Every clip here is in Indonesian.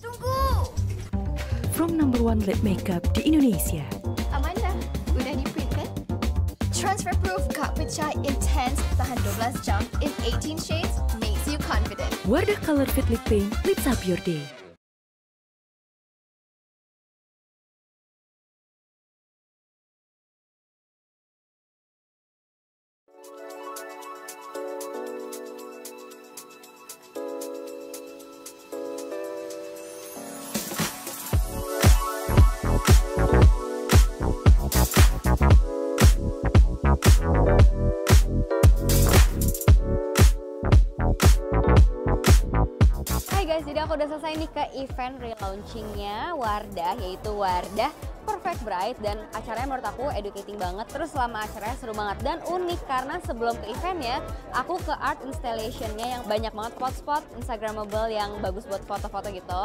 Tunggu! From number one lip makeup di Indonesia. Amanda, udah di print kan? Transfer Proof Kak Pecah Intense tahan 12 jam in 18 shades makes you confident. Wardah Color Fit Lip Paint lips up your day. Hai guys, jadi aku udah selesai nih ke event relaunchingnya Wardah, yaitu Wardah Perfect Bright, dan acaranya menurut aku educating banget. Terus selama acaranya seru banget dan unik karena sebelum ke eventnya aku ke art installationnya yang banyak banget spot-spot instagramable yang bagus buat foto-foto gitu.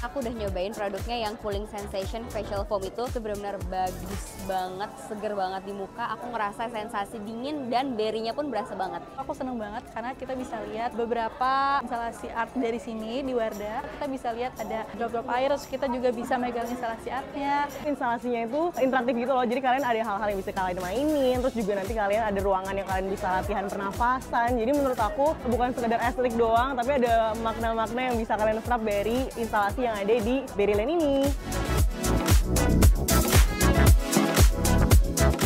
Aku udah nyobain produknya yang Cooling Sensation Facial Foam itu benar-benar bagus banget, seger banget di muka. Aku ngerasa sensasi dingin dan berry-nya pun berasa banget. Aku seneng banget karena kita bisa lihat beberapa instalasi art dari sini di Wardah. Kita bisa lihat ada drop-drop air, terus kita juga bisa megang instalasi artnya. Instalasinya itu interaktif gitu loh, jadi kalian ada hal-hal yang bisa kalian mainin, terus juga nanti kalian ada ruangan yang kalian bisa latihan pernafasan. Jadi menurut aku bukan sekedar estetik doang, tapi ada makna-makna yang bisa kalian serap dari instalasi yang ada di Berryland ini.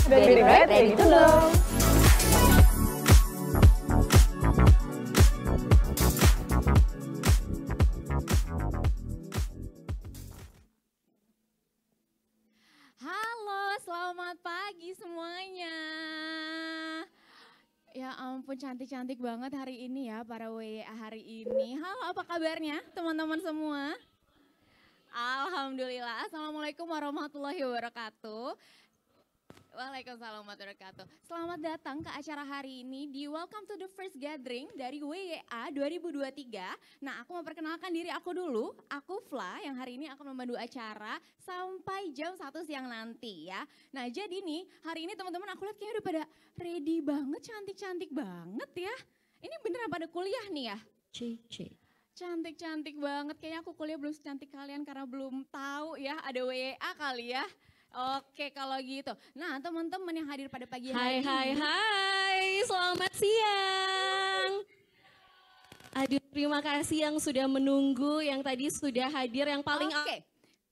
Dan Berry Bright, ready to glow. Halo, selamat pagi semuanya. Ya ampun, cantik-cantik banget hari ini ya para WA hari ini. Halo, apa kabarnya teman-teman semua? Alhamdulillah. Assalamualaikum warahmatullahi wabarakatuh. Waalaikumsalam warahmatullahi wabarakatuh. Selamat datang ke acara hari ini di Welcome to the First Gathering dari WYA 2023. Nah, aku mau perkenalkan diri aku dulu. Aku Fla yang hari ini akan memandu acara sampai jam 1 siang nanti ya. Nah, jadi nih hari ini teman-teman aku lihat kayaknya udah pada ready banget, cantik-cantik banget ya. Ini beneran pada kuliah nih ya? Cantik-cantik banget, kayaknya aku kuliah belum secantik kalian karena belum tahu ya ada WA kali ya. Oke kalau gitu. Nah teman-teman yang hadir pada pagi hari ini. Hai, selamat siang. Aduh, terima kasih yang sudah menunggu, yang tadi sudah hadir, yang paling Oke.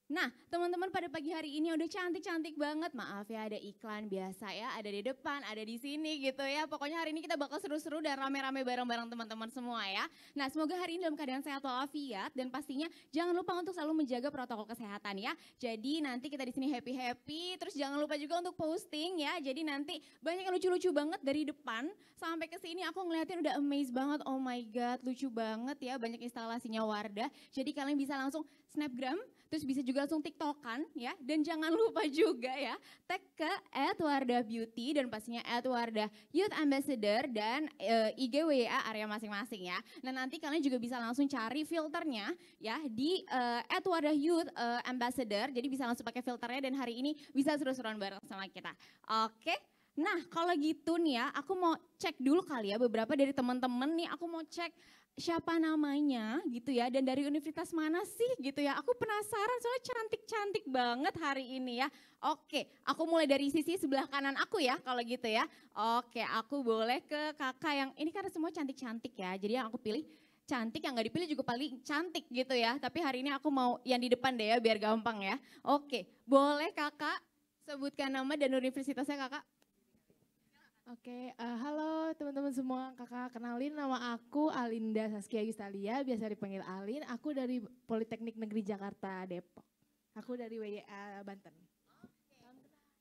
Nah teman-teman pada pagi hari ini udah cantik-cantik banget. Maaf ya ada iklan biasa ya, ada di depan, ada di sini gitu ya. Pokoknya hari ini kita bakal seru-seru dan rame-rame bareng-bareng teman-teman semua ya. Nah semoga hari ini dalam keadaan sehat walafiat dan pastinya jangan lupa untuk selalu menjaga protokol kesehatan ya. Jadi nanti kita di sini happy-happy, terus jangan lupa juga untuk posting ya. Jadi nanti banyak yang lucu-lucu banget dari depan sampai ke sini aku ngeliatin udah amazed banget. Oh my god, lucu banget ya, banyak instalasinya Wardah. Jadi kalian bisa langsung snapgram, terus bisa juga langsung tiktokan ya. Dan jangan lupa juga ya tag ke @wardahbeauty dan pastinya @wardah youth ambassador dan IG WA area masing-masing ya. Nah nanti kalian juga bisa langsung cari filternya ya di @wardah youth ambassador. Jadi bisa langsung pakai filternya dan hari ini bisa seru-seruan bareng sama kita. Oke. Nah kalau gitu nih ya aku mau cek dulu kali ya beberapa dari teman-teman nih, aku mau cek siapa namanya gitu ya dan dari universitas mana sih gitu ya. Aku penasaran soalnya cantik-cantik banget hari ini ya. Oke, aku mulai dari sisi sebelah kanan aku ya kalau gitu ya. Oke, aku boleh ke kakak yang ini karena semua cantik-cantik ya. Jadi yang aku pilih cantik, yang gak dipilih juga paling cantik gitu ya. Tapi hari ini aku mau yang di depan deh ya biar gampang ya. Oke, boleh kakak sebutkan nama dan universitasnya kakak? Oke, halo teman-teman semua, kakak kenalin nama aku Alinda Saskia Yustalia, biasa dipanggil Alin. Aku dari Politeknik Negeri Jakarta Depok. Aku dari WYA Banten.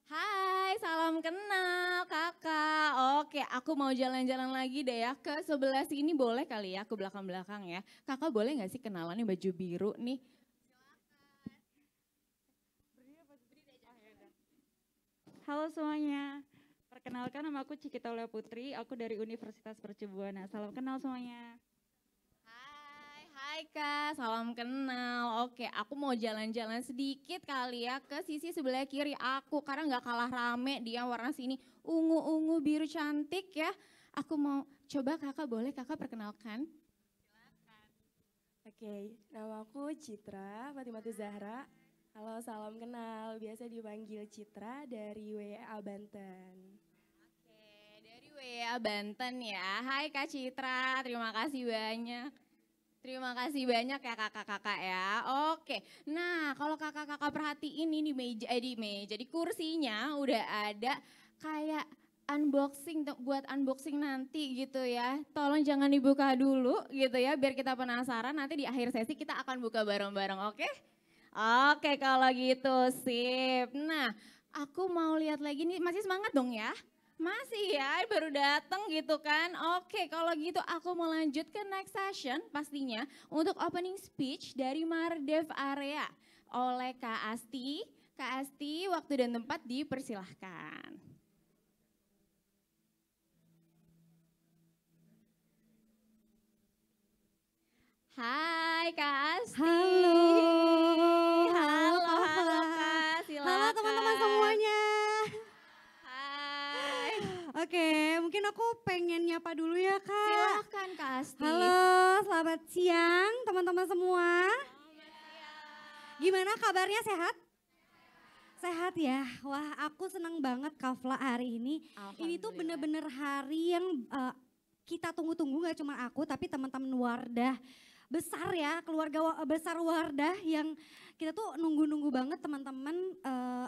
Hai, salam kenal kakak. Oke, aku mau jalan-jalan lagi deh ya ke sebelah sini, boleh kali ya, ke belakang-belakang ya. Kakak boleh gak sih kenalannya baju biru nih? Halo semuanya, perkenalkan nama aku Cikita Aulia Putri, aku dari Universitas Mercubuana. Salam kenal semuanya. Hai Kak, salam kenal. Oke, aku mau jalan-jalan sedikit kali ya ke sisi sebelah kiri aku karena nggak kalah rame dia warna sini ungu-ungu biru cantik ya. Aku mau coba kakak, boleh kakak perkenalkan? Oke, nama aku Citra Fatimatu Zahra. Halo, salam kenal. Biasa dipanggil Citra dari WA Banten. Dari WA Banten ya. Hai Kak Citra, terima kasih banyak. Terima kasih banyak ya kakak-kakak ya. Oke, nah kalau kakak-kakak perhatiin ini di kursinya udah ada kayak unboxing buat unboxing nanti gitu ya. Tolong jangan dibuka dulu gitu ya biar kita penasaran, nanti di akhir sesi kita akan buka bareng-bareng, oke? Oke kalau gitu sip. Nah aku mau lihat lagi nih, masih semangat dong ya? Masih ya, baru datang gitu kan. Oke, kalau gitu aku mau lanjut ke next session pastinya untuk opening speech dari Mardev Area oleh Kak Asti. Kak Asti, waktu dan tempat dipersilahkan. Hai Kak Asti. Halo. Halo Kak, silakan. Halo teman-teman semuanya. Hai. Oke, mungkin aku pengen nyapa dulu ya Kak. Silahkan Kak Asti. Halo, selamat siang teman-teman semua. Gimana kabarnya, sehat? Sehat ya, wah aku senang banget Kafla hari ini. Ini tuh bener-bener hari yang kita tunggu-tunggu, gak cuma aku tapi teman-teman Wardah besar ya, keluarga besar Wardah yang kita tuh nunggu-nunggu banget teman-teman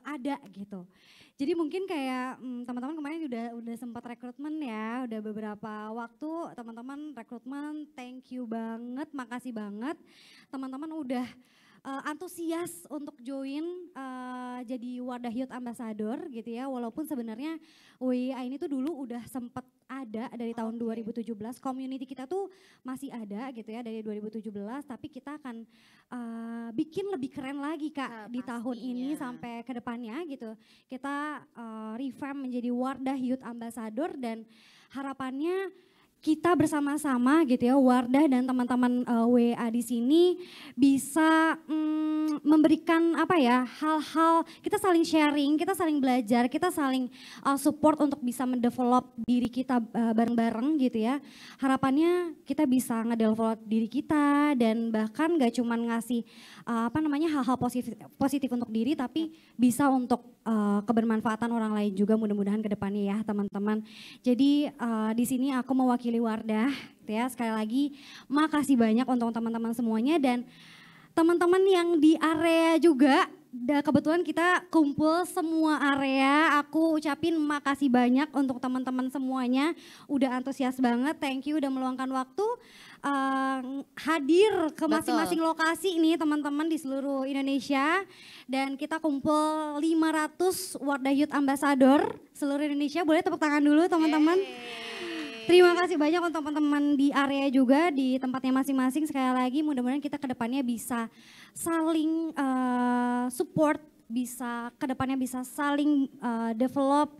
ada gitu. Jadi mungkin kayak teman-teman kemarin udah sempat rekrutmen ya, udah beberapa waktu teman-teman rekrutmen, thank you banget, makasih banget teman-teman udah antusias untuk join jadi Wardah Youth Ambassador gitu ya. Walaupun sebenarnya WIA ini tuh dulu udah sempet ada dari tahun 2017. Community kita tuh masih ada gitu ya dari 2017. Tapi kita akan bikin lebih keren lagi Kak di tahun ini sampai ke depannya gitu. Kita revamp menjadi Wardah Youth Ambassador dan harapannya kita bersama-sama gitu ya, Wardah dan teman-teman WA di sini bisa memberikan apa ya, hal-hal, kita saling sharing, kita saling belajar, kita saling support untuk bisa mendevelop diri kita bareng-bareng gitu ya. Harapannya kita bisa ngedevelop diri kita dan bahkan gak cuman ngasih hal-hal positif untuk diri, tapi bisa untuk kebermanfaatan orang lain juga mudah-mudahan ke depannya ya teman-teman. Jadi di sini aku mewakili Wardah ya, sekali lagi makasih banyak untuk teman-teman semuanya dan teman-teman yang di area juga. Kebetulan kita kumpul semua area, aku ucapin makasih banyak untuk teman-teman semuanya. Udah antusias banget, thank you udah meluangkan waktu hadir ke masing-masing lokasi ini teman-teman di seluruh Indonesia. Dan kita kumpul 500 Wardah Youth Ambassador seluruh Indonesia, boleh tepuk tangan dulu teman-teman. Terima kasih banyak untuk teman-teman di area juga, di tempatnya masing-masing. Sekali lagi mudah-mudahan kita ke depannya bisa saling support, bisa ke depannya bisa saling develop,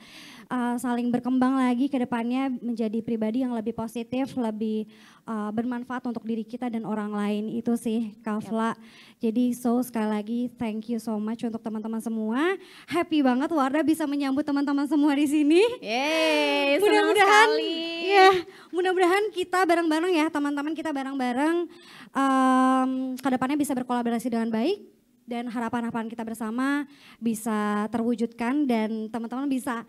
saling berkembang lagi ke depannya menjadi pribadi yang lebih positif, lebih bermanfaat untuk diri kita dan orang lain. Itu sih Kafla. Jadi sekali lagi thank you so much untuk teman-teman semua. Happy banget Wardah bisa menyambut teman-teman semua di sini. Yeay, mudah-mudahan ya, mudah-mudahan kita bareng-bareng ya teman-teman, kita bareng-bareng ke depannya bisa berkolaborasi dengan baik dan harapan-harapan kita bersama bisa terwujudkan dan teman-teman bisa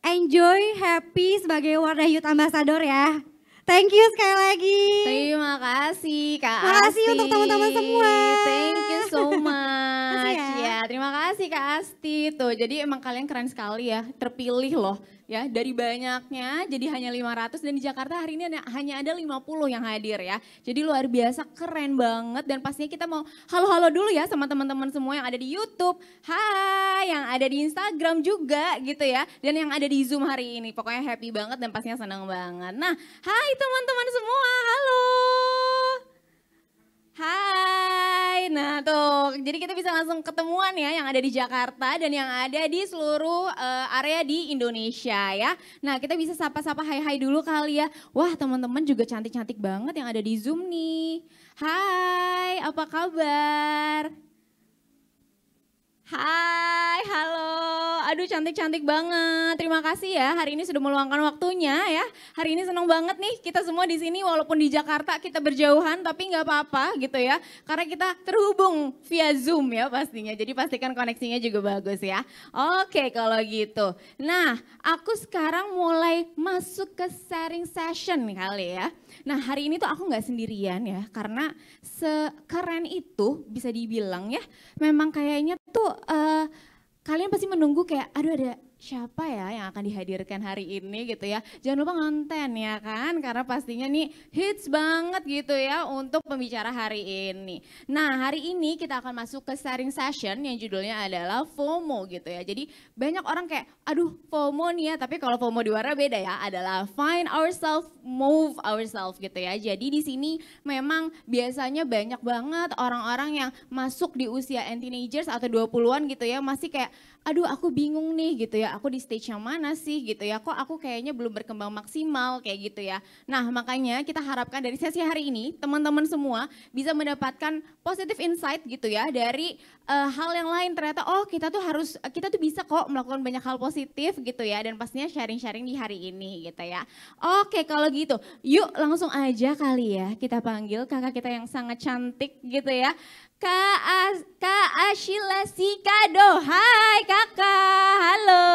enjoy, happy sebagai Wardah Youth Ambassador ya. Thank you sekali lagi. Terima kasih Kak Asti. Makasih untuk teman-teman semua. Thank you so much. Ya, terima kasih Kak Asti. Tuh, jadi emang kalian keren sekali ya, terpilih loh. Ya, dari banyaknya jadi hanya 500 dan di Jakarta hari ini hanya ada 50 yang hadir ya. Jadi luar biasa, keren banget dan pastinya kita mau halo-halo dulu ya sama teman-teman semua yang ada di YouTube. Hai, yang ada di Instagram juga gitu ya. Dan yang ada di Zoom hari ini. Pokoknya happy banget dan pastinya senang banget. Nah, hai teman-teman semua, halo. Hai, nah tuh jadi kita bisa langsung ketemuan ya yang ada di Jakarta dan yang ada di seluruh area di Indonesia ya. Nah kita bisa sapa-sapa hai-hai dulu kali ya. Wah teman-teman juga cantik-cantik banget yang ada di Zoom nih. Hai, apa kabar? Hai, halo. Aduh cantik-cantik banget. Terima kasih ya hari ini sudah meluangkan waktunya ya. Hari ini senang banget nih kita semua di sini walaupun di Jakarta kita berjauhan tapi nggak apa-apa gitu ya. Karena kita terhubung via Zoom ya pastinya. Jadi pastikan koneksinya juga bagus ya. Oke kalau gitu. Nah aku sekarang mulai masuk ke sharing session kali ya. Nah hari ini tuh aku nggak sendirian ya. Karena sekeren itu bisa dibilang ya. Memang kayaknya tuh kalian pasti menunggu kayak aduh ada siapa ya yang akan dihadirkan hari ini gitu ya. Jangan lupa ngonten ya kan karena pastinya nih hits banget gitu ya untuk pembicara hari ini. Nah hari ini kita akan masuk ke sharing session yang judulnya adalah FOMO gitu ya. Jadi banyak orang kayak aduh FOMO nih ya tapi kalau FOMO di Wardah beda ya adalah find ourselves, move ourselves gitu ya. Jadi di sini memang biasanya banyak banget orang-orang yang masuk di usia teenagers atau 20-an gitu ya masih kayak aduh aku bingung nih gitu ya, aku di stage yang mana sih gitu ya, kok aku kayaknya belum berkembang maksimal kayak gitu ya. Nah makanya kita harapkan dari sesi hari ini teman-teman semua bisa mendapatkan positive insight gitu ya dari hal yang lain ternyata oh kita tuh bisa kok melakukan banyak hal positif gitu ya dan pastinya sharing-sharing di hari ini gitu ya. Oke kalau gitu yuk langsung aja kali ya kita panggil kakak kita yang sangat cantik gitu ya. Kak Ashila Sikado, hai kakak, halo.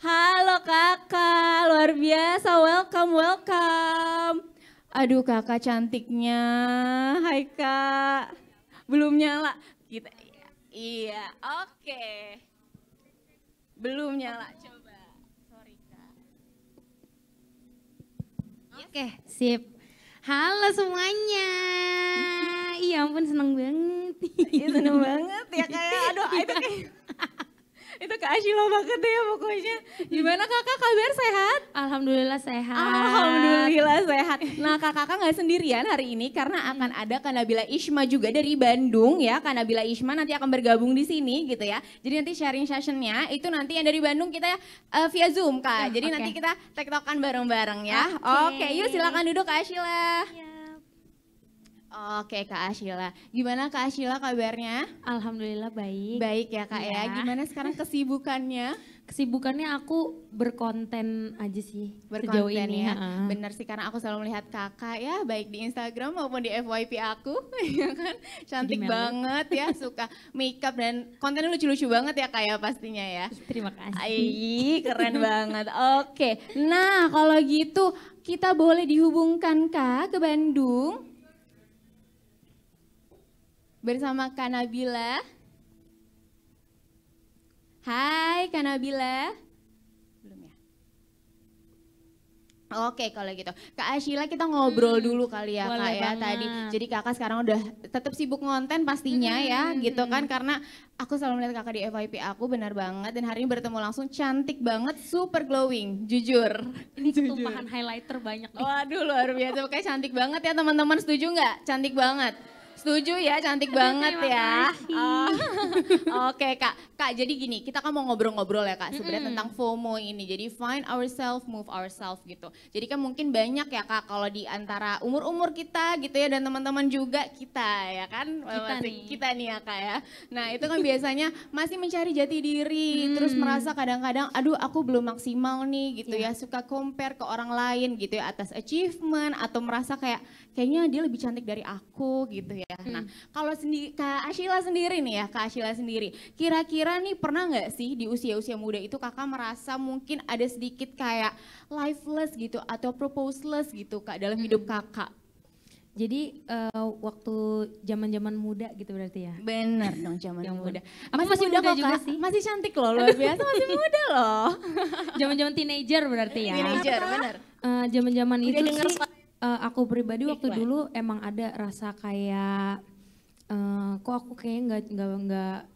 Halo kakak, luar biasa, welcome. Aduh kakak cantiknya, hai kak. Belum nyala, kita, iya oke. Belum nyala, coba, sorry kak. Oke, sip. Halo semuanya. Iya ampun seneng banget. Iya seneng banget ya kayak aduh itu Kak Ashila banget ya pokoknya. Gimana kakak kabar sehat? Alhamdulillah sehat. Alhamdulillah sehat. Nah kakak nggak sendirian hari ini karena akan ada Kak Nabila Ishma juga dari Bandung ya. Kak Nabila Ishma nanti akan bergabung di sini gitu ya. Jadi nanti sharing sessionnya itu nanti yang dari Bandung kita via Zoom Kak. Jadi nanti kita tektokan bareng-bareng ya. Oke yuk silakan duduk Kak Ashila. Oke Kak Ashila, gimana Kak Ashila kabarnya? Alhamdulillah baik. Baik ya Kak ya, gimana sekarang kesibukannya? Kesibukannya aku berkonten aja sih berkonten sejauh ini. Ya, bener sih karena aku selalu melihat kakak ya baik di Instagram maupun di FYP aku ya kan cantik banget ya suka makeup dan kontennya lucu-lucu banget ya Kak ya pastinya ya. Terima kasih. Ih keren banget, oke. Nah kalau gitu kita boleh dihubungkan Kak ke Bandung bersama Kak Nabila. Hai Kak Nabila. Belum ya? Oke kalau gitu. Kak Ashila kita ngobrol dulu kali ya Kak ya tadi. Jadi kakak sekarang udah tetap sibuk ngonten pastinya ya gitu kan. Karena aku selalu melihat kakak di FYP aku benar banget. Dan hari ini bertemu langsung cantik banget, super glowing, jujur. Ini tumpahan highlighter banyak nih. Waduh luar biasa, pokoknya cantik banget ya teman-teman, setuju nggak? Cantik banget. Setuju ya, cantik banget ya. Oke Kak, jadi gini, kita kan mau ngobrol-ngobrol ya Kak sebenarnya tentang FOMO ini. Jadi find ourselves, move ourselves gitu. Jadi kan mungkin banyak ya Kak kalau di antara umur-umur kita gitu ya dan teman-teman juga kita ya kan. Kita nih ya Kak ya. Nah itu kan biasanya masih mencari jati diri, terus merasa kadang-kadang aduh aku belum maksimal nih gitu ya. Suka compare ke orang lain gitu ya atas achievement atau merasa kayaknya dia lebih cantik dari aku gitu ya. Nah kalau Kak Ashila sendiri nih ya, Kak Ashila sendiri kira-kira nih pernah nggak sih di usia-usia muda itu kakak merasa mungkin ada sedikit kayak lifeless gitu atau purposeless gitu Kak dalam hidup kakak? Jadi waktu zaman-zaman muda gitu berarti ya? Bener dong zaman muda. Masih muda kok juga Kak, sih. masih cantik loh luar biasa, masih muda loh. Zaman-zaman teenager berarti ya? Teenager bener. Zaman-zaman itu denger sih aku pribadi waktu dulu emang ada rasa kayak kok aku kayaknya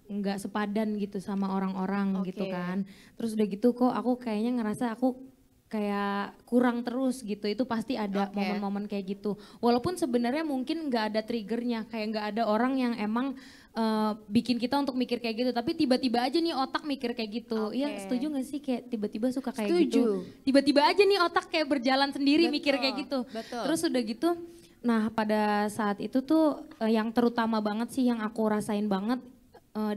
nggak sepadan gitu sama orang-orang gitu kan. Terus udah gitu kok aku kayaknya ngerasa aku kayak kurang terus gitu. Itu pasti ada momen-momen kayak gitu. Walaupun sebenarnya mungkin nggak ada triggernya, kayak nggak ada orang yang emang bikin kita untuk mikir kayak gitu. Tapi tiba-tiba aja nih otak mikir kayak gitu. Iya setuju gak sih kayak tiba-tiba suka kayak gitu. Tiba-tiba aja nih otak kayak berjalan sendiri mikir kayak gitu. Terus udah gitu, nah pada saat itu tuh yang terutama banget sih yang aku rasain banget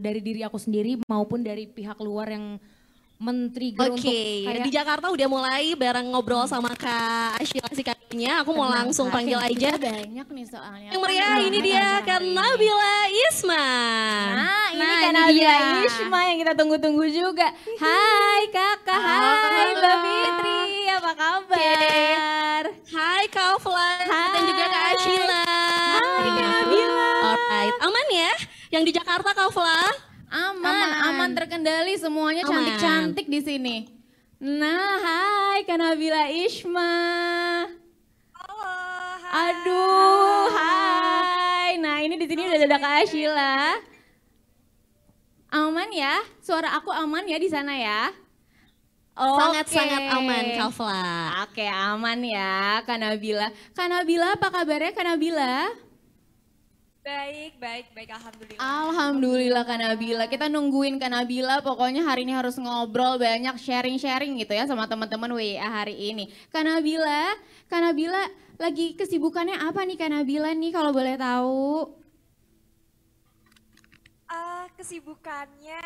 dari diri aku sendiri maupun dari pihak luar yang men-trigger untuk kayak di Jakarta udah mulai bareng ngobrol sama Kak Ashila si kakaknya. Aku mau langsung panggil aja. Banyak nih soalnya. Yang meriah ini dia Kak Nabila Isma. Nah ini Kak Nabila Isma yang kita tunggu-tunggu juga. Hai kakak, hai Mbak Fitri, apa kabar? Hai Kak Flan dan juga Kak Ashila. Hai Kak Nabila. Alright, aman ya yang di Jakarta Kak Flan? Aman terkendali, semuanya cantik-cantik di sini. Nah, hai Kak Nabila Isma. Halo, Aduh, hai. Nah, ini di sini udah ada Kak Ashila. Aman ya? Suara aku aman ya di sana ya? Sangat-sangat aman Kak Fla. Oke, aman ya Kak Nabila. Kak Nabila, apa kabarnya Kak Nabila? baik, alhamdulillah. Alhamdulillah Kak Nabila, kita nungguin Kak Nabila, pokoknya hari ini harus ngobrol banyak sharing-sharing gitu ya sama teman-teman WIA hari ini. Kak Nabila lagi kesibukannya apa nih Kak Nabila nih kalau boleh tahu? Kesibukannya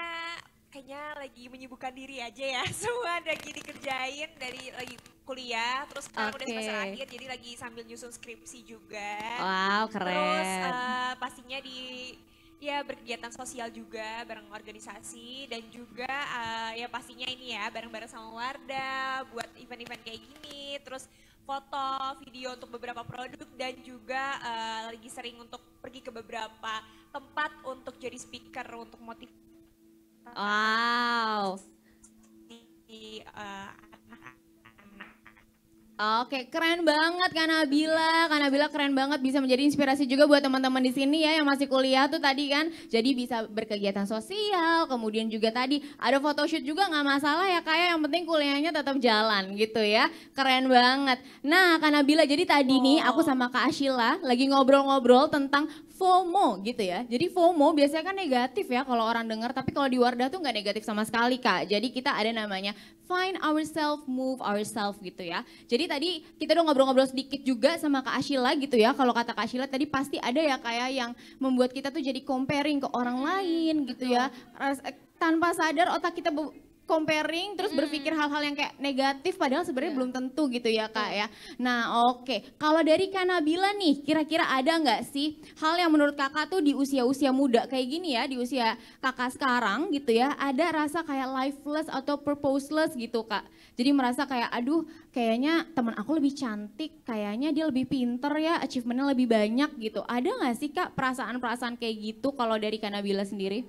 kayaknya lagi menyibukkan diri aja ya, semua lagi dikerjain dari lagi kuliah, terus sekarang udah semester akhir jadi lagi sambil nyusun skripsi juga. Wow, keren. Terus pastinya ya berkegiatan sosial juga bareng organisasi dan juga ya pastinya ini ya bareng-bareng sama Wardah buat event-event kayak gini, terus foto, video untuk beberapa produk dan juga lagi sering untuk pergi ke beberapa tempat untuk jadi speaker untuk motivasi. Wow. Oke, keren banget Kak Nabila. Kak Nabila keren banget, bisa menjadi inspirasi juga buat teman-teman di sini ya yang masih kuliah tuh tadi kan. Jadi bisa berkegiatan sosial, kemudian juga tadi ada photoshoot juga nggak masalah ya kayak yang penting kuliahnya tetap jalan gitu ya. Keren banget. Nah Kak Nabila, jadi tadi nih aku sama Kak Ashila lagi ngobrol-ngobrol tentang FOMO gitu ya. Jadi FOMO biasanya kan negatif ya kalau orang dengar, tapi kalau di Wardah tuh nggak negatif sama sekali Kak. Jadi kita ada namanya find ourselves, move ourselves gitu ya. Jadi tadi kita udah ngobrol-ngobrol sedikit juga sama Kak Ashila gitu ya. Kalau kata Kak Ashila tadi pasti ada ya kayak yang membuat kita tuh jadi comparing ke orang lain gitu ya. Tanpa sadar otak kita comparing terus berpikir hal-hal yang kayak negatif padahal sebenarnya belum tentu gitu ya Kak ya. Nah oke, kalau dari Kak Nabila nih kira-kira ada nggak sih hal yang menurut Kakak tuh di usia-usia muda kayak gini ya, di usia Kakak sekarang gitu ya, ada rasa kayak lifeless atau purposeless gitu Kak. Jadi merasa kayak aduh kayaknya teman aku lebih cantik, kayaknya dia lebih pinter ya, achievementnya lebih banyak gitu. Ada nggak sih Kak perasaan-perasaan kayak gitu kalau dari Kak Nabila sendiri?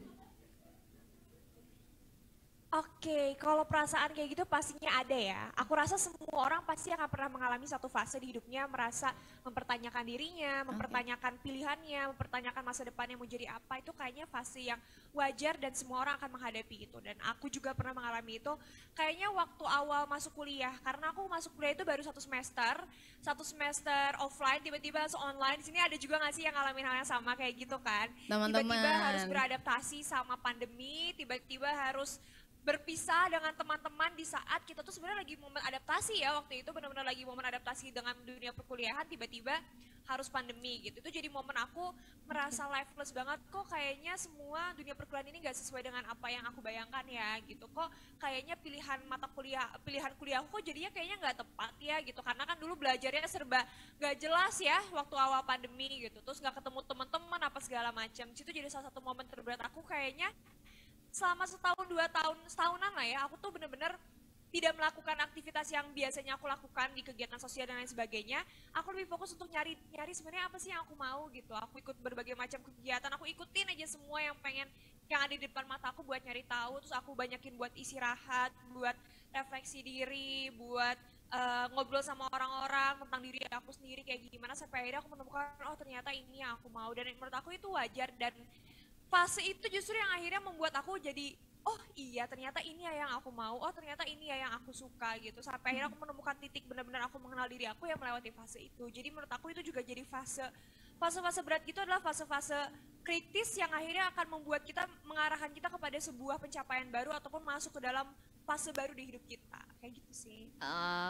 Oke, kalau perasaan kayak gitu pastinya ada ya. Aku rasa semua orang pasti akan pernah mengalami satu fase di hidupnya merasa mempertanyakan dirinya, mempertanyakan pilihannya, mempertanyakan masa depannya mau jadi apa. Itu kayaknya fase yang wajar dan semua orang akan menghadapi itu. Dan aku juga pernah mengalami itu kayaknya waktu awal masuk kuliah. Karena aku masuk kuliah itu baru satu semester offline, tiba-tiba langsung online. Di sini ada juga nggak sih yang ngalamin hal yang sama kayak gitu kan? Tiba-tiba harus beradaptasi sama pandemi, tiba-tiba harus berpisah dengan teman-teman di saat kita tuh sebenarnya lagi momen adaptasi ya, waktu itu benar-benar lagi momen adaptasi dengan dunia perkuliahan, tiba-tiba harus pandemi gitu. Itu jadi momen aku merasa lifeless banget, kok kayaknya semua dunia perkuliahan ini gak sesuai dengan apa yang aku bayangkan ya gitu. Kok kayaknya pilihan kuliahku kok jadinya kayaknya gak tepat ya gitu. Karena kan dulu belajarnya serba gak jelas ya waktu awal pandemi gitu. Terus gak ketemu teman-teman apa segala macam. Itu jadi salah satu momen terberat aku kayaknya selama setahun, 2 tahun, setahunan lah ya, aku tuh bener-bener tidak melakukan aktivitas yang biasanya aku lakukan di kegiatan sosial dan lain sebagainya. Aku lebih fokus untuk nyari sebenarnya apa sih yang aku mau gitu. Aku ikut berbagai macam kegiatan, aku ikutin aja semua yang ada di depan mata aku buat nyari tahu. Terus aku banyakin buat istirahat, buat refleksi diri, buat ngobrol sama orang-orang tentang diri aku sendiri kayak gimana. Sampai akhirnya aku menemukan, oh ternyata ini yang aku mau. Dan menurut aku itu wajar dan fase itu justru yang akhirnya membuat aku jadi, oh iya ternyata ini ya yang aku mau, oh ternyata ini ya yang aku suka gitu. Sampai akhirnya aku menemukan titik benar-benar aku mengenal diri aku yang melewati fase itu. Jadi menurut aku itu juga jadi fase-fase berat gitu adalah fase-fase kritis yang akhirnya akan mengarahkan kita kepada sebuah pencapaian baru ataupun masuk ke dalam fase baru di hidup kita. kayak gitu sih.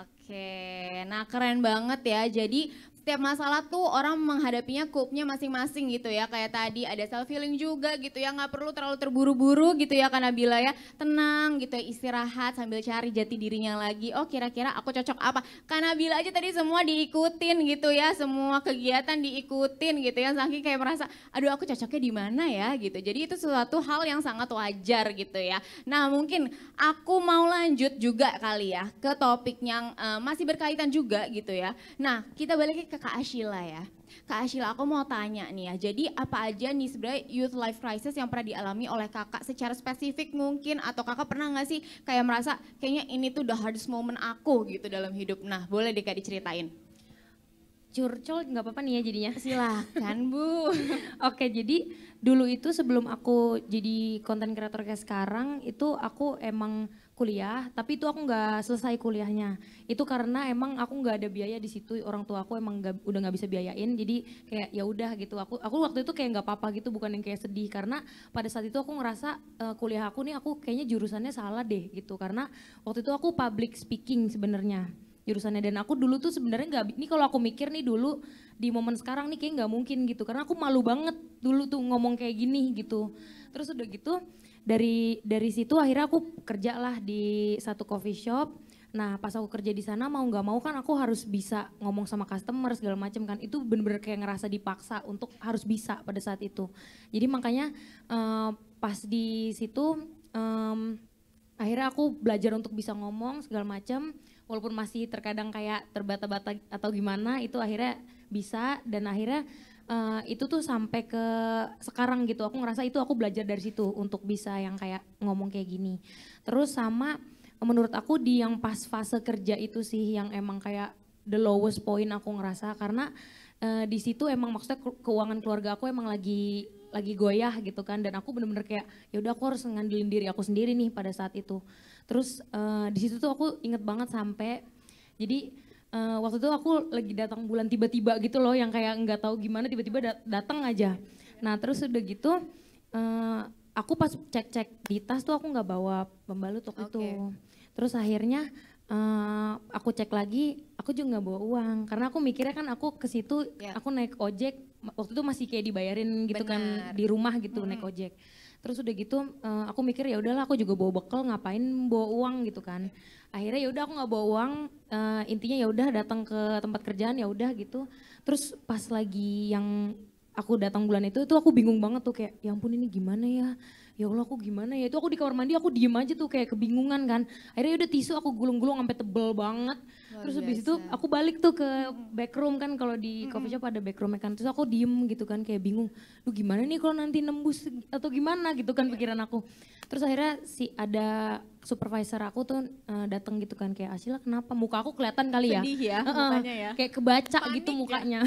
Oke, nah keren banget ya. Jadi setiap masalah tuh orang menghadapinya cope-nya masing-masing gitu ya. Kayak tadi ada self healing juga gitu ya. Nggak perlu terlalu terburu-buru gitu ya Kak Nabila ya. Tenang gitu ya, istirahat sambil cari jati dirinya lagi. Oh kira-kira aku cocok apa? Kak Nabila aja tadi semua diikutin gitu ya. Semua kegiatan diikutin gitu ya. Saking kayak merasa aduh aku cocoknya di mana ya gitu. Jadi itu suatu hal yang sangat wajar gitu ya. Nah mungkin aku mau lanjut juga kali ya ke topik yang masih berkaitan juga gitu ya. Nah kita balik ke Kak Ashila ya. Kak Ashila aku mau tanya nih ya, jadi apa aja nih sebenarnya youth life crisis yang pernah dialami oleh kakak secara spesifik mungkin, atau kakak pernah gak sih kayak merasa kayaknya ini tuh the hardest moment aku gitu dalam hidup. Nah boleh deh Kak diceritain. Curcol nggak apa-apa nih ya jadinya. Silahkan Bu. Oke, jadi dulu itu sebelum aku jadi konten kreator kayak sekarang itu aku emang kuliah, tapi itu aku nggak selesai kuliahnya. Itu karena emang aku nggak ada biaya di situ, orang tua aku emang udah nggak bisa biayain, jadi kayak ya udah gitu. Aku waktu itu kayak nggak apa-apa gitu, bukan yang kayak sedih karena pada saat itu aku ngerasa kuliah aku nih aku kayaknya jurusannya salah deh gitu, karena waktu itu aku public speaking sebenarnya jurusannya, dan aku dulu tuh sebenarnya nggak, ini kalau aku mikir nih dulu di momen sekarang nih kayak nggak mungkin gitu, karena aku malu banget dulu tuh ngomong kayak gini gitu. Terus udah gitu dari situ akhirnya aku kerja lah di satu coffee shop. Nah pas aku kerja di sana mau nggak mau kan aku harus bisa ngomong sama customer segala macam kan, itu bener-bener kayak ngerasa dipaksa untuk harus bisa pada saat itu. Jadi makanya pas di situ akhirnya aku belajar untuk bisa ngomong segala macam, walaupun masih terkadang kayak terbata-bata atau gimana, itu akhirnya bisa. Dan akhirnya itu tuh sampai ke sekarang gitu, aku ngerasa itu aku belajar dari situ untuk bisa yang kayak ngomong kayak gini. Terus sama menurut aku di yang pas fase kerja itu sih yang emang kayak the lowest point aku ngerasa, karena di situ emang maksudnya keuangan keluarga aku emang lagi goyah gitu kan, dan aku bener-bener kayak ya udah aku harus ngandelin diri aku sendiri nih pada saat itu. Terus di situ tuh aku inget banget sampai jadi waktu itu aku lagi datang bulan tiba-tiba gitu loh, yang kayak nggak tahu gimana tiba-tiba datang aja. Nah terus udah gitu aku pas cek-cek di tas tuh aku nggak bawa pembalut waktu itu. Terus akhirnya aku cek lagi, aku juga nggak bawa uang karena aku mikirnya kan aku ke situ aku naik ojek, waktu itu masih kayak dibayarin gitu kan di rumah gitu naik ojek. Terus udah gitu aku mikir ya udahlah aku juga bawa bekal, ngapain bawa uang gitu kan. Akhirnya ya udah aku nggak bawa uang, intinya ya udah datang ke tempat kerjaan ya udah gitu. Terus pas lagi yang aku datang bulan itu aku bingung banget tuh kayak ya ampun ini gimana ya. Ya Allah aku gimana ya, itu aku di kamar mandi aku diem aja tuh kayak kebingungan kan. Akhirnya udah tisu aku gulung-gulung sampai tebel banget. Terus habis itu aku balik tuh ke backroom kan, kalau di coffee shop ada backroomnya kan. Terus aku diem gitu kan kayak bingung, duh gimana nih kalau nanti nembus atau gimana gitu kan pikiran aku. Terus akhirnya ada supervisor aku tuh datang gitu kan kayak Ashila kenapa, muka aku kelihatan kali ya. Sedih ya mukanya ya. Kayak kebaca Panik gitu ya. mukanya.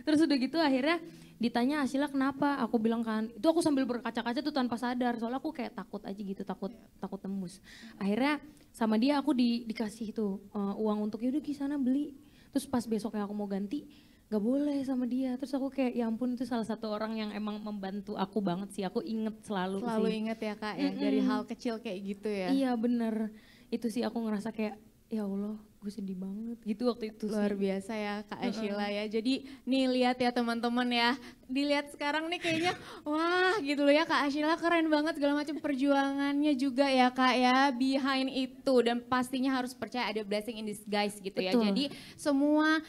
Terus udah gitu akhirnya ditanya Ashila kenapa, aku bilang kan, itu aku sambil berkaca-kaca tuh tanpa sadar, soalnya aku kayak takut aja gitu, takut tembus. Akhirnya sama dia aku dikasih tuh uang untuk yaudah di sana beli. Terus pas besoknya aku mau ganti, gak boleh sama dia. Terus aku kayak ya ampun, itu salah satu orang yang emang membantu aku banget sih, aku inget selalu Selalu sih. inget ya Kak ya, dari hal kecil kayak gitu ya. Iya bener, itu sih aku ngerasa kayak ya Allah gue sedih banget gitu waktu itu. Luar biasa ya Kak Ashila ya. Jadi nih lihat ya teman-teman ya, dilihat sekarang nih kayaknya wah gitu loh ya Kak Ashila keren banget segala macam perjuangannya juga ya Kak ya behind itu, dan pastinya harus percaya ada blessing in disguise gitu ya. Betul. Jadi semua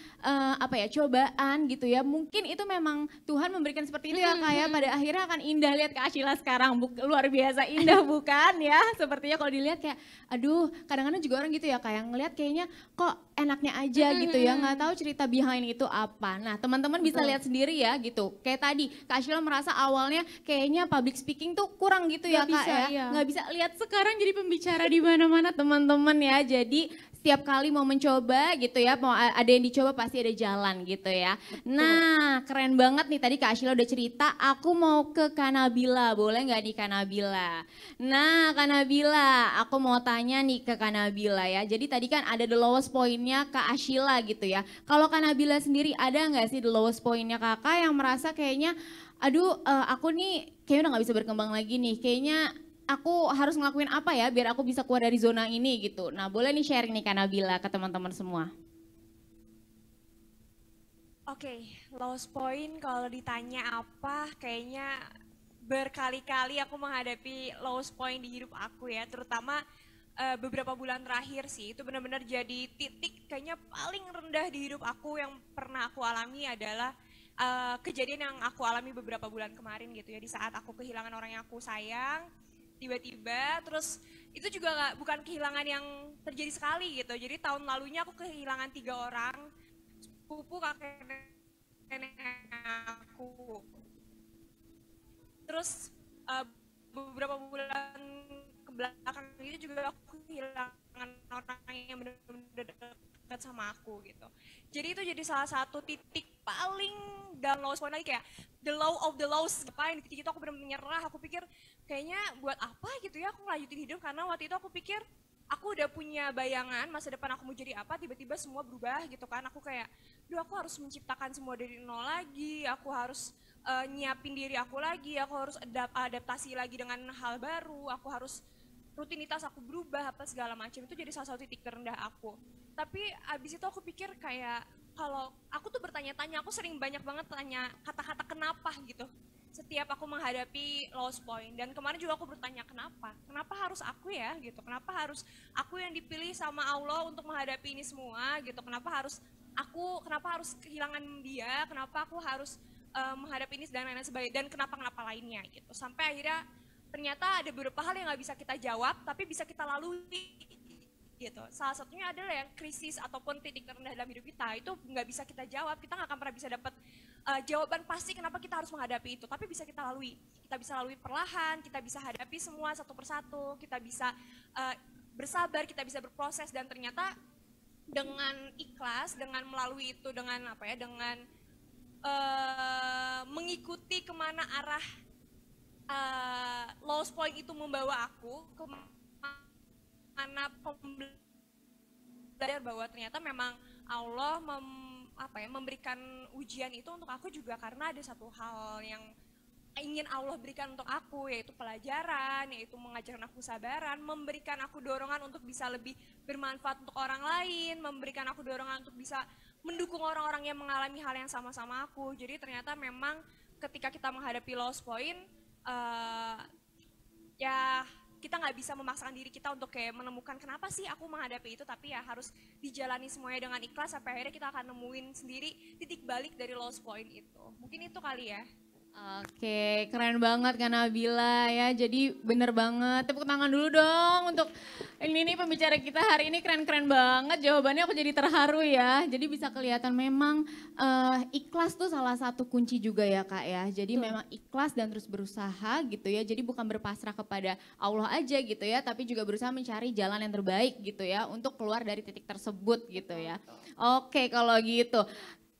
apa ya cobaan gitu ya, mungkin itu memang Tuhan memberikan seperti itu ya Kak ya, pada akhirnya akan indah. Lihat Kak Ashila sekarang luar biasa indah bukan ya, sepertinya kalau dilihat kayak aduh kadang-kadang juga orang gitu ya kayak ngelihat kayaknya kok enaknya aja gitu ya, nggak tahu cerita behind itu apa. Nah teman-teman bisa lihat sendiri ya gitu, kayak tadi Kak Ashila merasa awalnya kayaknya public speaking tuh kurang gitu ya Nggak Kak bisa, ya, iya. nggak bisa, lihat sekarang jadi pembicara di mana-mana teman-teman ya. Jadi setiap kali mau mencoba gitu ya, mau ada yang dicoba pasti ada jalan gitu ya. Nah keren banget nih tadi Kak Ashila udah cerita, aku mau ke Kak Nabila, boleh nggak nih Kak Nabila? Nah Kak Nabila, aku mau tanya nih ke Kak Nabila ya, jadi tadi kan ada the lowest pointnya Kak Ashila gitu ya. Kalau Kak Nabila sendiri ada nggak sih the lowest pointnya kakak yang merasa kayaknya aduh aku nih kayaknya udah nggak bisa berkembang lagi nih, kayaknya aku harus ngelakuin apa ya biar aku bisa keluar dari zona ini gitu. Nah boleh nih sharing nih Kak Nabila ke teman-teman semua. Oke, lowest point kalau ditanya apa, kayaknya berkali-kali aku menghadapi lowest point di hidup aku ya, terutama beberapa bulan terakhir sih, itu benar-benar jadi titik kayaknya paling rendah di hidup aku yang pernah aku alami adalah kejadian yang aku alami beberapa bulan kemarin gitu ya, di saat aku kehilangan orang yang aku sayang, tiba-tiba terus itu juga bukan kehilangan yang terjadi sekali gitu, jadi tahun lalunya aku kehilangan 3 orang, sepupu kakek nenek aku. Terus beberapa bulan kebelakang itu juga aku kehilangan orang yang benar-benar dekat sama aku gitu. Jadi itu jadi salah satu titik paling down lowest point lagi, kayak the low of the lows. Ngapain di titik itu aku benar-benar menyerah, aku pikir kayaknya buat apa gitu ya aku ngelanjutin hidup, karena waktu itu aku pikir aku udah punya bayangan masa depan aku mau jadi apa, tiba-tiba semua berubah gitu kan. Aku kayak, duh aku harus menciptakan semua dari nol lagi, aku harus nyiapin diri aku lagi, aku harus adaptasi lagi dengan hal baru, aku harus rutinitas aku berubah apa segala macam. Itu jadi salah satu titik terendah aku. Tapi abis itu aku pikir kayak, kalau aku tuh bertanya-tanya, aku sering banyak banget tanya kata-kata kenapa gitu setiap aku menghadapi lowest point. Dan kemarin juga aku bertanya kenapa harus aku ya gitu, kenapa harus aku yang dipilih sama Allah untuk menghadapi ini semua gitu, kenapa harus kehilangan dia, kenapa aku harus menghadapi ini dan lain-lain sebagainya, dan kenapa lainnya gitu. Sampai akhirnya ternyata ada beberapa hal yang nggak bisa kita jawab tapi bisa kita lalui gitu. Salah satunya adalah yang krisis ataupun titik terendah dalam hidup kita itu nggak bisa kita jawab, kita nggak akan pernah bisa dapat jawaban pasti kenapa kita harus menghadapi itu, tapi bisa kita lalui. Kita bisa lalui perlahan, kita bisa hadapi semua satu persatu, kita bisa bersabar, kita bisa berproses, dan ternyata dengan ikhlas, dengan melalui itu, dengan dengan mengikuti kemana arah lowest point itu membawa aku, kemana belajar bahwa ternyata memang Allah memberikan ujian itu untuk aku juga karena ada satu hal yang ingin Allah berikan untuk aku, yaitu pelajaran, yaitu mengajarkan aku kesabaran, memberikan aku dorongan untuk bisa lebih bermanfaat untuk orang lain, memberikan aku dorongan untuk bisa mendukung orang-orang yang mengalami hal yang sama-sama aku. Jadi ternyata memang ketika kita menghadapi lowest point, ya kita nggak bisa memaksakan diri kita untuk kayak menemukan kenapa sih aku menghadapi itu, tapi ya harus dijalani semuanya dengan ikhlas sampai akhirnya kita akan nemuin sendiri titik balik dari lowest point itu. Mungkin itu kali ya. Oke, keren banget Kak Nabila ya. Jadi bener banget. Tepuk tangan dulu dong untuk ini nih pembicara kita hari ini, keren-keren banget. Jawabannya aku jadi terharu ya. Jadi bisa kelihatan memang ikhlas tuh salah satu kunci juga ya Kak ya. Jadi memang ikhlas dan terus berusaha gitu ya. Jadi bukan berpasrah kepada Allah aja gitu ya, tapi juga berusaha mencari jalan yang terbaik gitu ya untuk keluar dari titik tersebut gitu ya. Oke, kalau gitu.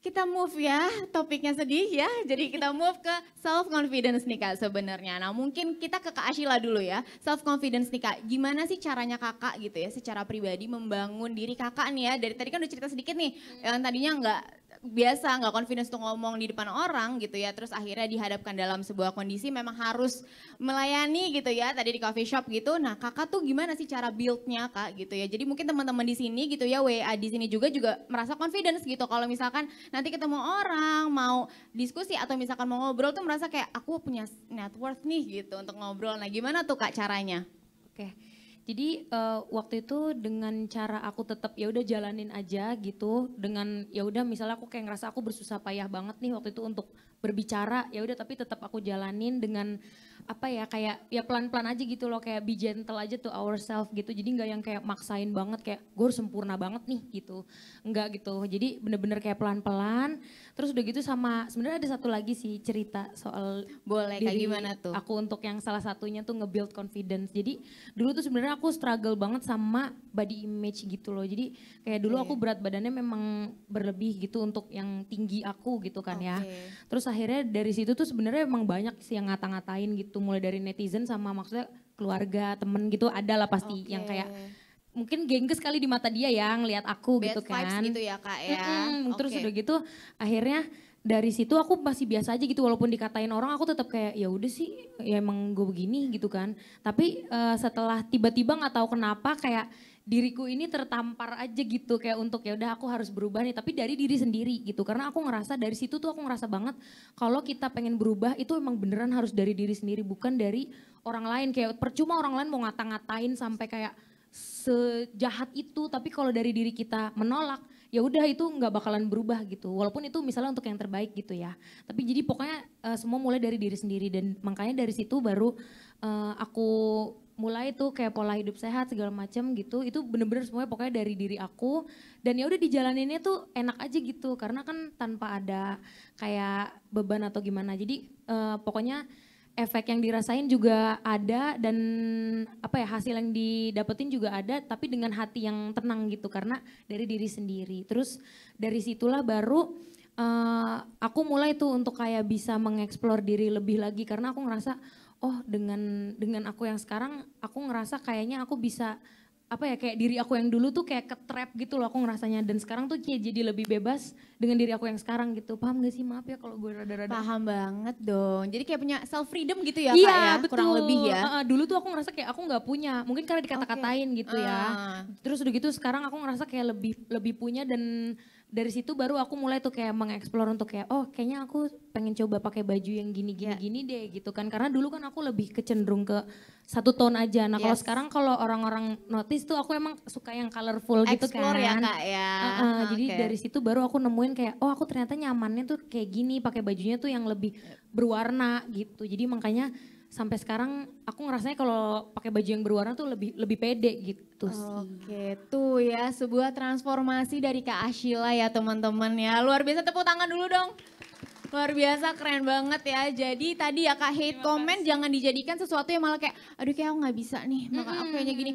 Kita move ya, topiknya sedih ya, jadi kita move ke self confidence nih Kak sebenarnya. Nah mungkin kita ke Kak Ashila dulu ya, self confidence nih Kak, gimana sih caranya Kakak gitu ya secara pribadi membangun diri Kakak nih ya, dari tadi kan udah cerita sedikit nih, yang tadinya nggak confidence untuk ngomong di depan orang gitu ya, terus akhirnya dihadapkan dalam sebuah kondisi memang harus melayani gitu ya, tadi di coffee shop gitu. Nah Kakak tuh gimana sih cara build-nya Kak gitu ya, jadi mungkin teman-teman di sini gitu ya, WA di sini juga merasa confidence gitu kalau misalkan nanti ketemu orang mau diskusi atau misalkan mau ngobrol tuh merasa kayak aku punya net worth nih gitu untuk ngobrol. Nah gimana tuh Kak caranya? Oke. Jadi waktu itu dengan cara aku tetap ya udah jalanin aja gitu, dengan ya udah misalnya aku kayak ngerasa aku bersusah payah banget nih waktu itu untuk berbicara, ya udah tapi tetap aku jalanin dengan apa ya, kayak ya pelan-pelan aja gitu loh, kayak be gentle aja to ourselves gitu. Jadi nggak yang kayak maksain banget kayak gue harus sempurna banget nih gitu, enggak gitu. Jadi bener-bener kayak pelan-pelan. Terus udah gitu sama sebenarnya ada satu lagi sih cerita soal boleh kayak gimana tuh? Aku untuk yang salah satunya tuh nge-build confidence. Jadi dulu tuh sebenarnya aku struggle banget sama body image gitu loh. Jadi kayak dulu aku berat badannya memang berlebih gitu untuk yang tinggi aku gitu kan ya. Terus akhirnya dari situ tuh sebenarnya emang banyak sih yang ngata-ngatain gitu, mulai dari netizen sama maksudnya keluarga, temen gitu, ada lah pasti yang kayak mungkin gengges kali di mata dia ya ngelihat aku bad gitu kan. Vibes gitu ya Kak ya. Terus udah gitu akhirnya dari situ aku masih biasa aja gitu, walaupun dikatain orang aku tetap kayak ya udah sih, ya emang gue begini gitu kan. Tapi setelah tiba-tiba nggak tahu kenapa kayak diriku ini tertampar aja gitu, kayak untuk ya udah aku harus berubah nih, tapi dari diri sendiri gitu. Karena aku ngerasa dari situ tuh aku ngerasa banget kalau kita pengen berubah itu emang beneran harus dari diri sendiri, bukan dari orang lain. Kayak percuma orang lain mau ngata-ngatain sampai kayak sejahat itu, tapi kalau dari diri kita menolak, ya udah itu nggak bakalan berubah gitu. Walaupun itu misalnya untuk yang terbaik gitu ya. Tapi jadi pokoknya semua mulai dari diri sendiri, dan makanya dari situ baru aku mulai tuh kayak pola hidup sehat segala macam gitu. Itu bener-bener semuanya pokoknya dari diri aku, dan ya udah dijalaninnya tuh enak aja gitu karena kan tanpa ada kayak beban atau gimana. Jadi pokoknya efek yang dirasain juga ada, dan apa ya, hasil yang didapetin juga ada, tapi dengan hati yang tenang gitu karena dari diri sendiri. Terus dari situlah baru aku mulai tuh untuk kayak bisa mengeksplor diri lebih lagi, karena aku ngerasa oh dengan aku yang sekarang aku ngerasa kayaknya aku bisa apa ya, kayak diri aku yang dulu tuh kayak ke-trap gitu loh aku ngerasanya, dan sekarang tuh kayak jadi lebih bebas dengan diri aku yang sekarang gitu. Paham gak sih? Maaf ya kalau gue rada-rada. Paham banget dong. Jadi kayak punya self freedom gitu ya, iya, Kak ya, betul. kurang lebih ya. Dulu tuh aku ngerasa kayak aku nggak punya, mungkin karena dikata-katain gitu ya. Terus udah gitu sekarang aku ngerasa kayak lebih punya, dan dari situ baru aku mulai tuh kayak mengeksplor untuk kayak oh kayaknya aku pengen coba pakai baju yang gini deh gitu kan. Karena dulu kan aku lebih kecenderung ke satu tone aja. Nah kalau sekarang kalau orang-orang notice tuh aku emang suka yang colorful gitu kan. Explore ya Kak ya. Jadi dari situ baru aku nemuin kayak oh aku ternyata nyamannya tuh kayak gini, pakai bajunya tuh yang lebih berwarna gitu. Jadi makanya sampai sekarang aku ngerasanya kalau pakai baju yang berwarna tuh lebih pede gitu sih. Oke, tuh ya sebuah transformasi dari Kak Ashila ya teman-teman ya. Luar biasa, tepuk tangan dulu dong. Luar biasa, keren banget ya. Jadi tadi ya Kak, hate comment jangan dijadikan sesuatu yang malah kayak aduh kayak aku gak bisa nih, maka aku kayaknya gini.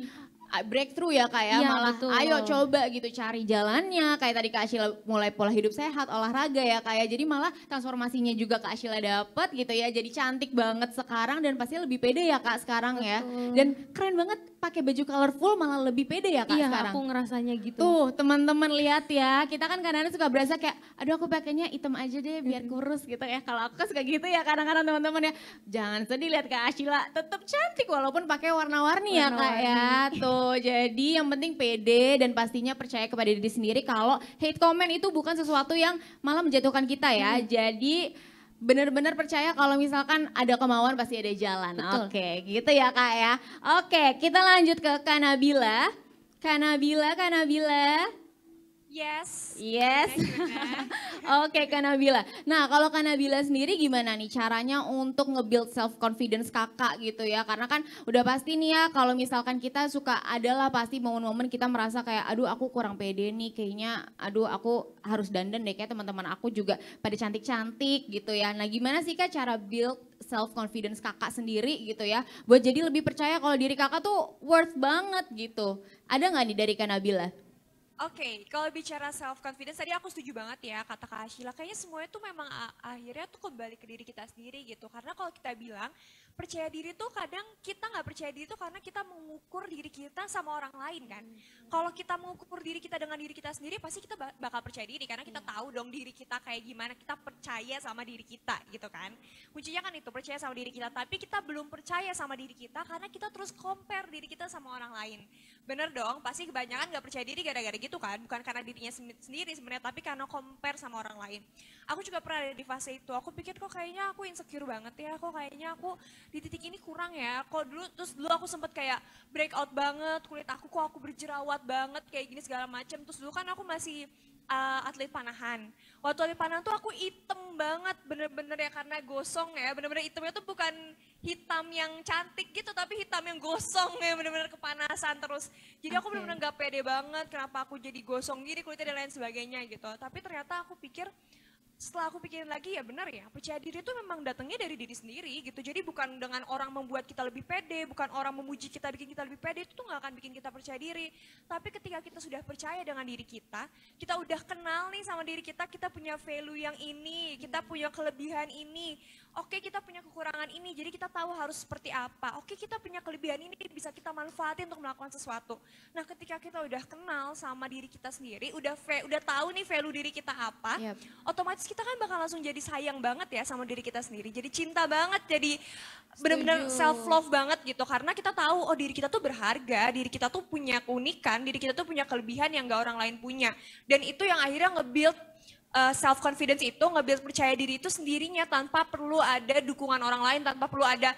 Breakthrough ya Kak ya, Iya, malah betul. ayo coba gitu cari jalannya. Kayak tadi Kak Ashila mulai pola hidup sehat, olahraga ya Kak ya. Jadi malah transformasinya juga Kak Ashila dapet gitu ya. Jadi cantik banget sekarang dan pasti lebih pede ya Kak sekarang ya. Dan keren banget pakai baju colorful malah lebih pede ya Kak Iya, sekarang. aku ngerasanya gitu. Tuh teman-teman lihat ya, kita kan kadang-kadang suka berasa kayak aduh aku pakainya hitam aja deh biar kurus gitu ya. Kalau aku suka gitu ya kadang-kadang teman-teman ya. Jangan sedih lihat Kak Ashila tetap cantik walaupun pakai warna-warni ya Kak ya. Tuh jadi yang penting pede dan pastinya percaya kepada diri sendiri kalau hate comment itu bukan sesuatu yang malah menjatuhkan kita ya. Jadi benar-benar percaya kalau misalkan ada kemauan pasti ada jalan. Oke, gitu ya Kak ya. Oke, kita lanjut ke Kak Nabila. Kak Nabila. Yes. Oke Kak Nabila. Nah kalau Kak Nabila sendiri gimana nih caranya untuk nge-build self confidence kakak gitu ya. Karena kan udah pasti nih ya kalau misalkan kita suka adalah pasti momen-momen kita merasa kayak aduh aku kurang pede nih kayaknya. Aduh aku harus dandan deh kayak teman-teman aku juga pada cantik-cantik gitu ya. Nah gimana sih Kak cara build self confidence kakak sendiri gitu ya. Buat jadi lebih percaya kalau diri kakak tuh worth banget gitu. Ada gak nih dari Kak Nabila? Oke, kalau bicara self confidence tadi aku setuju banget ya kata Kak Ashila. Kayaknya semuanya tuh memang akhirnya tuh kembali ke diri kita sendiri gitu. Karena kalau kita bilang percaya diri tuh kadang kita nggak percaya diri tuh karena kita mengukur diri kita sama orang lain kan. Kalau kita mengukur diri kita dengan diri kita sendiri pasti kita bakal percaya diri karena kita tahu dong diri kita kayak gimana. Kita percaya sama diri kita gitu kan. Kuncinya kan itu percaya sama diri kita. Tapi kita belum percaya sama diri kita karena kita terus compare diri kita sama orang lain. Bener dong, pasti kebanyakan nggak percaya diri gara-gara gitu kan, bukan karena dirinya sendiri sebenarnya, tapi karena compare sama orang lain. Aku juga pernah ada di fase itu, aku pikir kok kayaknya aku insecure banget ya, kok kayaknya aku di titik ini kurang ya. Kok dulu aku sempet kayak breakout banget, kulit aku kok aku berjerawat banget kayak gini segala macam. Terus dulu kan aku masih atlet panahan. Waktu atlet panahan tuh aku hitam banget, bener-bener ya karena gosong ya, bener-bener hitamnya tuh bukan hitam yang cantik gitu, tapi hitam yang gosong ya, bener-bener kepanasan terus. Jadi aku bener-bener gak pede banget, kenapa aku jadi gosong gini kulitnya dan lain sebagainya gitu. Tapi ternyata aku pikir, setelah aku pikirin lagi ya benar ya, percaya diri itu memang datangnya dari diri sendiri gitu. Jadi bukan dengan orang membuat kita lebih pede, bukan orang memuji kita bikin kita lebih pede, itu tuh gak akan bikin kita percaya diri. Tapi ketika kita sudah percaya dengan diri kita udah kenal nih sama diri kita punya value yang ini, kita punya kelebihan ini. Oke, kita punya kekurangan ini, jadi kita tahu harus seperti apa. Oke, kita punya kelebihan ini, bisa kita manfaatin untuk melakukan sesuatu. Nah, ketika kita udah kenal sama diri kita sendiri, udah tahu nih value diri kita apa, otomatis kita kan bakal langsung jadi sayang banget ya sama diri kita sendiri. Jadi cinta banget, jadi benar-benar self love banget gitu. Karena kita tahu, oh diri kita tuh berharga, diri kita tuh punya keunikan, diri kita tuh punya kelebihan yang gak orang lain punya. Dan itu yang akhirnya nge-build self confidence itu, nge-build percaya diri itu sendirinya tanpa perlu ada dukungan orang lain, tanpa perlu ada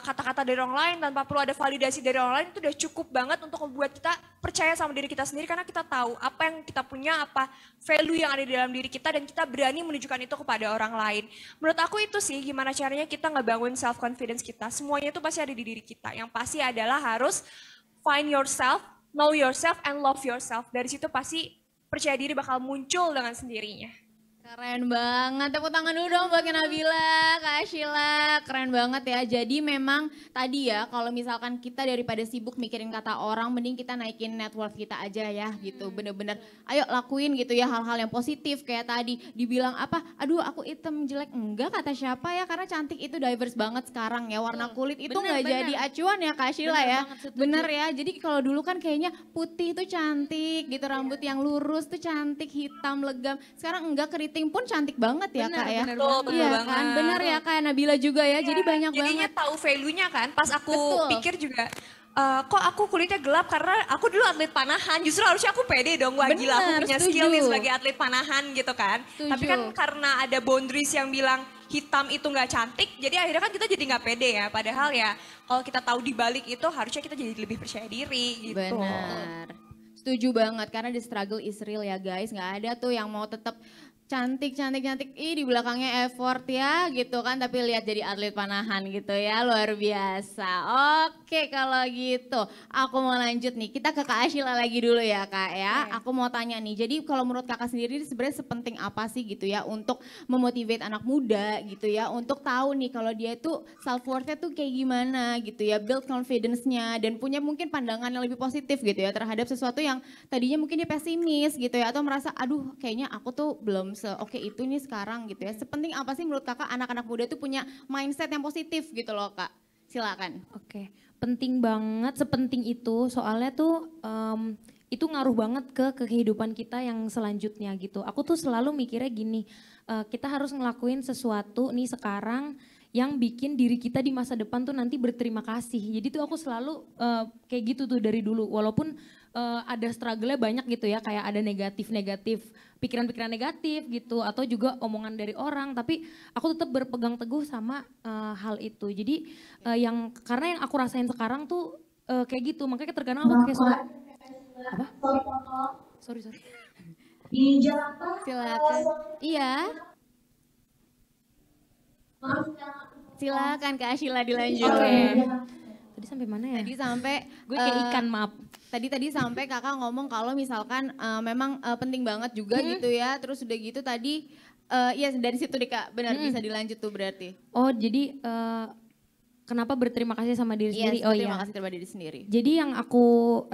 kata-kata dari orang lain, tanpa perlu ada validasi dari orang lain. Itu udah cukup banget untuk membuat kita percaya sama diri kita sendiri karena kita tahu apa yang kita punya, apa value yang ada di dalam diri kita dan kita berani menunjukkan itu kepada orang lain. Menurut aku itu sih gimana caranya kita ngebangun self confidence kita. Semuanya itu pasti ada di diri kita. Yang pasti adalah harus find yourself, know yourself and love yourself. Dari situ pasti percaya diri bakal muncul dengan sendirinya. Keren banget, tepuk tangan dulu dong buat Kak Nabila, Kak Sheila, keren banget ya. Jadi memang tadi ya kalau misalkan kita daripada sibuk mikirin kata orang, mending kita naikin net worth kita aja ya gitu. Bener-bener ayo lakuin gitu ya hal-hal yang positif kayak tadi dibilang apa, aduh aku hitam jelek, enggak kata siapa ya karena cantik itu diverse banget sekarang ya. Warna kulit itu nggak jadi acuan ya Kak Sheila ya. Bener ya, jadi kalau dulu kan kayaknya putih itu cantik gitu, rambut yang lurus tuh cantik, hitam legam. Sekarang enggak, keriting pun cantik banget ya Kak ya. Betul Iya kan, bener ya Kak Nabila juga ya. Jadi banyak jadinya banget. tahu value-nya kan. Pas aku pikir juga, kok aku kulitnya gelap karena aku dulu atlet panahan. Justru harusnya aku pede dong, wah gila aku punya skill nih sebagai atlet panahan gitu kan. Tapi kan karena ada boundaries yang bilang hitam itu nggak cantik, jadi akhirnya kan kita jadi nggak pede ya. Padahal ya kalau kita tahu di balik itu harusnya kita jadi lebih percaya diri gitu. Benar. Setuju banget karena the struggle is real ya guys. Nggak ada tuh yang mau tetap cantik, di belakangnya effort ya gitu kan. Tapi lihat jadi atlet panahan gitu ya, luar biasa. Oke kalau gitu, aku mau lanjut nih. Kita ke Kak Sheila lagi dulu ya Kak ya. Aku mau tanya nih, jadi kalau menurut kakak sendiri sebenarnya sepenting apa sih gitu ya untuk memotivate anak muda gitu ya. Untuk tahu nih kalau dia itu self worth-nya tuh kayak gimana gitu ya. Build confidence-nya dan punya mungkin pandangan yang lebih positif gitu ya. Terhadap sesuatu yang tadinya mungkin dia pesimis gitu ya. Atau merasa aduh kayaknya aku tuh belum oke itu nih sekarang gitu ya. Sepenting apa sih menurut kakak anak-anak muda itu punya mindset yang positif gitu loh Kak? Silakan. Oke, penting banget, sepenting itu soalnya tuh itu ngaruh banget ke kehidupan kita yang selanjutnya gitu. Aku tuh selalu mikirnya gini, kita harus ngelakuin sesuatu nih sekarang yang bikin diri kita di masa depan tuh nanti berterima kasih. Jadi tuh aku selalu kayak gitu tuh dari dulu. Walaupun ada struggle-nya banyak gitu ya, kayak ada negatif-negatif, pikiran-pikiran negatif gitu, atau juga omongan dari orang. Tapi aku tetap berpegang teguh sama hal itu. Jadi karena yang aku rasain sekarang tuh kayak gitu, makanya terkadang aku kayak suka, apa? Sorry. Di Jakarta. Silakan. Iya. Silakan Kak Sheila dilanjut. Tadi sampai mana ya? Tadi sampai gue kayak ikan, maaf. Tadi sampai kakak ngomong kalau misalkan memang penting banget juga gitu ya. Terus udah gitu tadi ya dari situ deh Kak, benar bisa dilanjut tuh berarti. Oh jadi kenapa berterima kasih sama diri sendiri? Terima kasih terhadap diri sendiri. Jadi yang aku